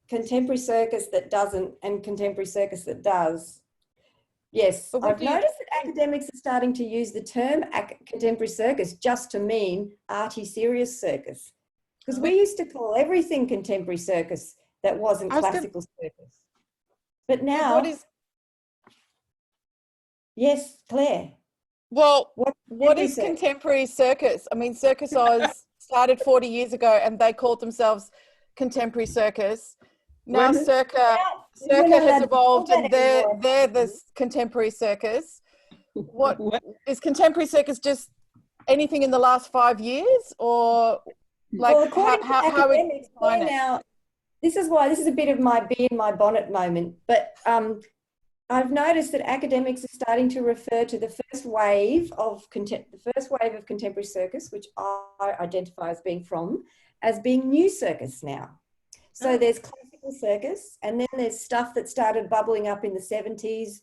contemporary circus that doesn't and contemporary circus that does. Yes, I've noticed that academics are starting to use the term contemporary circus just to mean arty serious circus. Because we used to call everything contemporary circus that wasn't classical circus. But now, yes, Claire. Well, what is contemporary circus? I mean, Circus Oz started 40 years ago and they called themselves contemporary circus. Now Circa has evolved and they're the contemporary circus. What is contemporary circus, just anything in the last 5 years, or like how we define it? Now, this is why this is a bit of my bee in my bonnet moment, but I've noticed that academics are starting to refer to the first wave of contemporary circus, which I identify as being new circus now. So there's classical circus, and then there's stuff that started bubbling up in the 70s,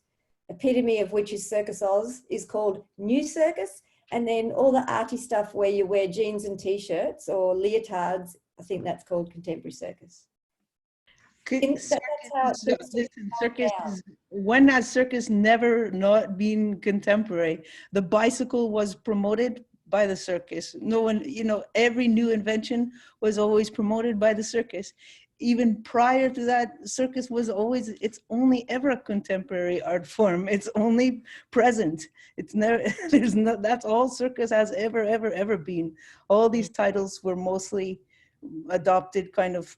epitome of which is Circus Oz, is called new circus. And then all the arty stuff where you wear jeans and t-shirts or leotards, I think that's called contemporary circus. When has circus never not been contemporary? The bicycle was promoted by the circus. No one, every new invention was always promoted by the circus. Even prior to that, circus was always, it's only ever a contemporary art form. It's only present. It's never, that's all circus has ever been. All these titles were mostly adopted kind of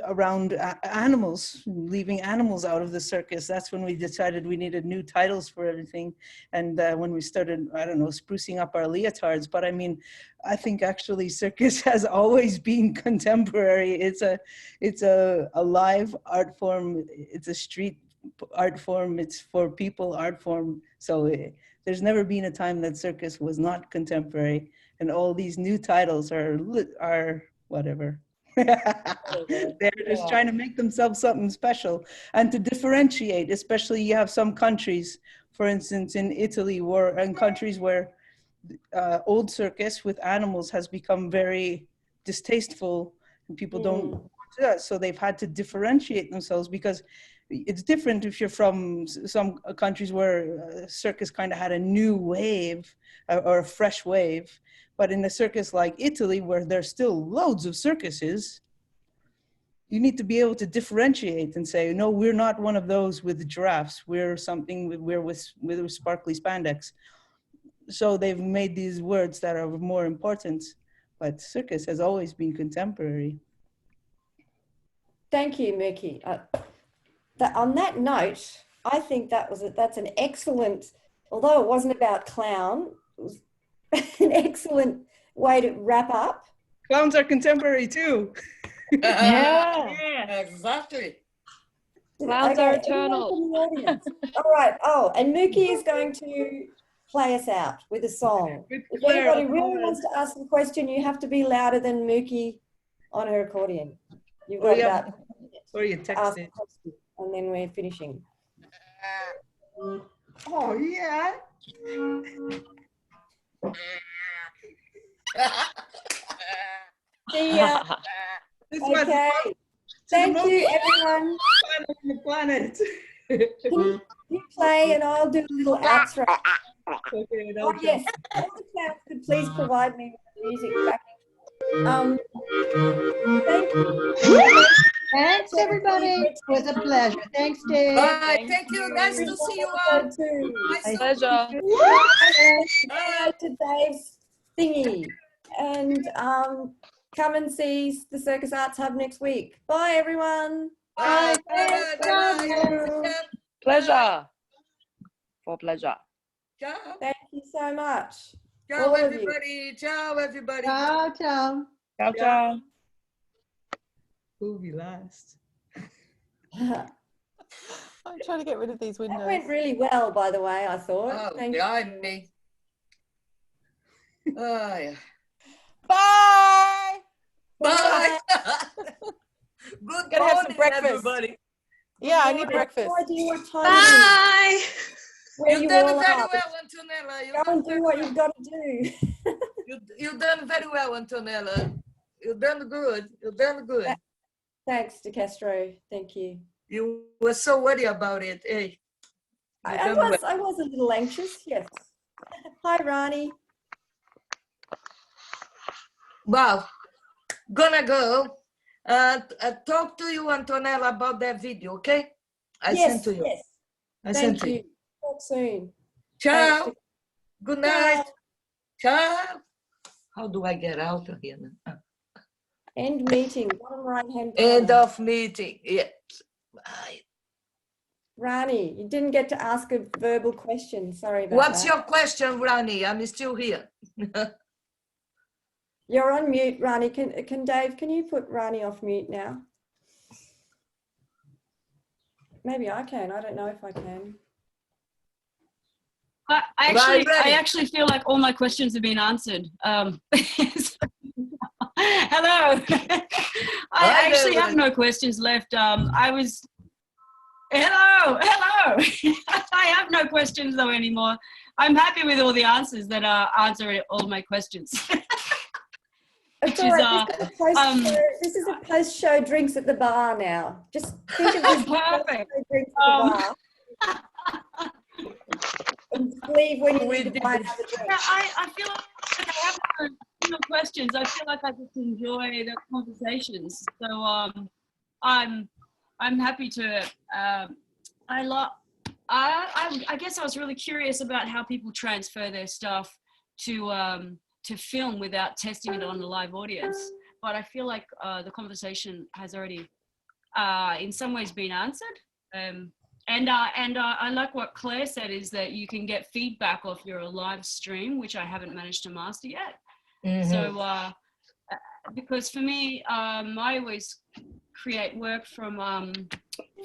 around animals, leaving animals out of the circus. That's when we decided we needed new titles for everything. And when we started, I don't know, sprucing up our leotards. But I mean, I think actually circus has always been contemporary. It's a live art form. It's a street art form. It's for people art form. So there's never been a time that circus was not contemporary, and all these new titles are whatever. They're just trying to make themselves something special and to differentiate, especially you have some countries, for instance, in Italy, and countries where old circus with animals has become very distasteful and people don't want that. So they've had to differentiate themselves, because it's different if you're from some countries where circus kind of had a new wave or a fresh wave. But in a circus like Italy, where there's still loads of circuses, you need to be able to differentiate and say, no, we're not one of those with giraffes. We're with sparkly spandex. So they've made these words that are of more importance. But circus has always been contemporary. Thank you, Murky. On that note, I think that's an excellent, although it wasn't about clown, it was an excellent way to wrap up. Clowns are contemporary too. Yeah, Exactly. clowns are eternal. All right. Oh, and Mookie is going to play us out with a song. If anybody really wants to ask a question, you have to be louder than Mookie on her accordion. You've got about or you text it. And then we're finishing. Oh, yeah. See ya. Okay. Thank you, everyone. On the planet. You play and I'll do a little outro. Okay, Oh, yes. All the clowns could please provide me with music backing. Thank you. Thanks, everybody. It was a pleasure. Thanks, Dave. Bye. Thank you. Nice to see you all. My pleasure. To Dave's thingy. And come and see the Circus Arts Hub next week. Bye, everyone. Bye. Pleasure. For pleasure. Ciao. Thank you so much. Ciao, All of you. everybody. Ciao, everybody. Ciao, ciao. Ciao, ciao. Who'll be last? I'm trying to get rid of these windows. That went really well, by the way, I thought. Oh, Thank you. behind me. Oh, yeah. Bye. Bye. Good Gotta have some morning, breakfast. everybody. Yeah, I need breakfast. No idea what time Bye. it is. Where You've you done all very are. well, Antonella. Go and do what you've got to do. You've done very well, Antonella. You've done good. You've done good. Thanks, De Castro. Thank you. You were so worried about it. Hey, I was a little anxious, yes. Hi, Rani. Wow. Gonna go. Talk to you, Antonella, about that video, okay? I sent to you. Yes. I sent to you. Thank you. Talk soon. Ciao. Thanks. Good night. Ciao. How do I get out of here now? End meeting. Bottom right hand corner. End of meeting. Yes. Bye. Rani, you didn't get to ask a verbal question. Sorry about What's that. your question, Rani? I'm still here. You're on mute, Rani. Can Dave, can you put Rani off mute now? Maybe I can. I don't know if I can. I actually feel like all my questions have been answered. Hello. I actually have no questions left. Hello. I have no questions though anymore. I'm happy with all the answers that answer all my questions. It's all right. This is a post-show drinks at the bar now. Just think of this perfect. Drinks at the bar. And leave when you need to buy another drink. Yeah, I feel like I have no questions. I feel like I just enjoy the conversations. So I'm happy to. I guess I was really curious about how people transfer their stuff to film without testing it on a live audience. But I feel like the conversation has already, in some ways, been answered. And I like what Claire said, is that you can get feedback off your live stream, which I haven't managed to master yet. Mm-hmm. So, because for me, I always create work from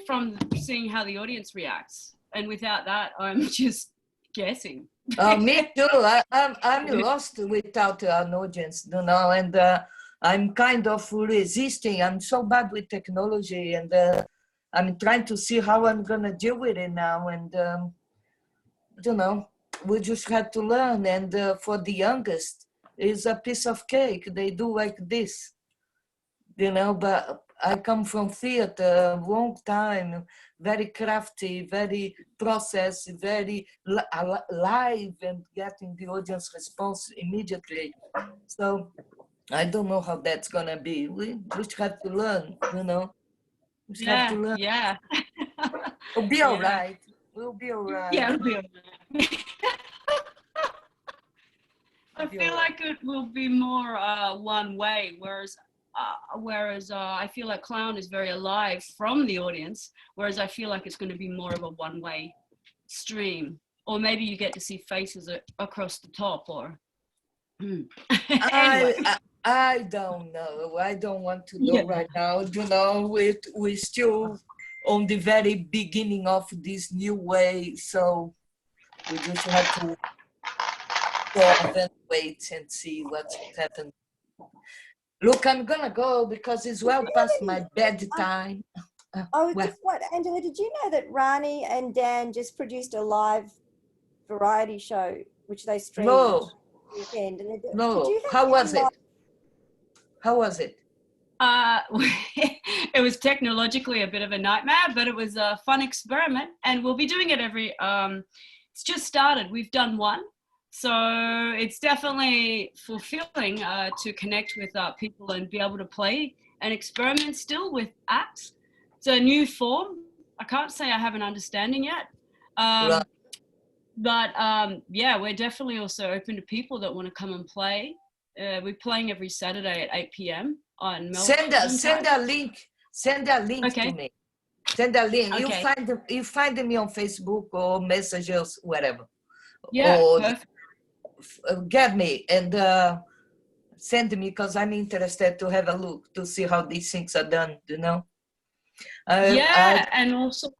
from seeing how the audience reacts. And without that, I'm just guessing. Me too. I'm lost without an audience, you know, and I'm kind of resisting. I'm so bad with technology, and I'm trying to see how I'm gonna deal with it now. And you know, we just have to learn. And for the youngest, it's a piece of cake. They do like this, you know. But I come from theater, long time, very crafty, very processed, very live, and getting the audience response immediately. So I don't know how that's gonna be. We just have to learn, you know. We just have to learn. Yeah. We'll be all right. We'll be all right. Yeah, it'll be all right. I feel like it will be more one way, whereas I feel like clown is very alive from the audience, whereas I feel like it's going to be more of a one-way stream, or maybe you get to see faces across the top, or anyway. I don't know. I don't want to know right now. You know, we're still on the very beginning of this new way, so we just have to go and wait and see what's happening. Look, I'm gonna go because it's well past my bedtime. Angela, did you know that Rani and Dan just produced a live variety show which they streamed No. weekend? And No. How was it? How was it? It was technologically a bit of a nightmare, but it was a fun experiment, and we'll be doing it every. It's just started. We've done one. So it's definitely fulfilling to connect with people and be able to play and experiment still with acts. It's a new form. I can't say I have an understanding yet. But yeah, we're definitely also open to people that want to come and play. We're playing every Saturday at 8 p.m. on Melbourne. Send a link to me. Send a link. Okay. You find me on Facebook or messages, whatever. Yeah, or perfect. Get me and send me, because I'm interested to have a look to see how these things are done, you know. And also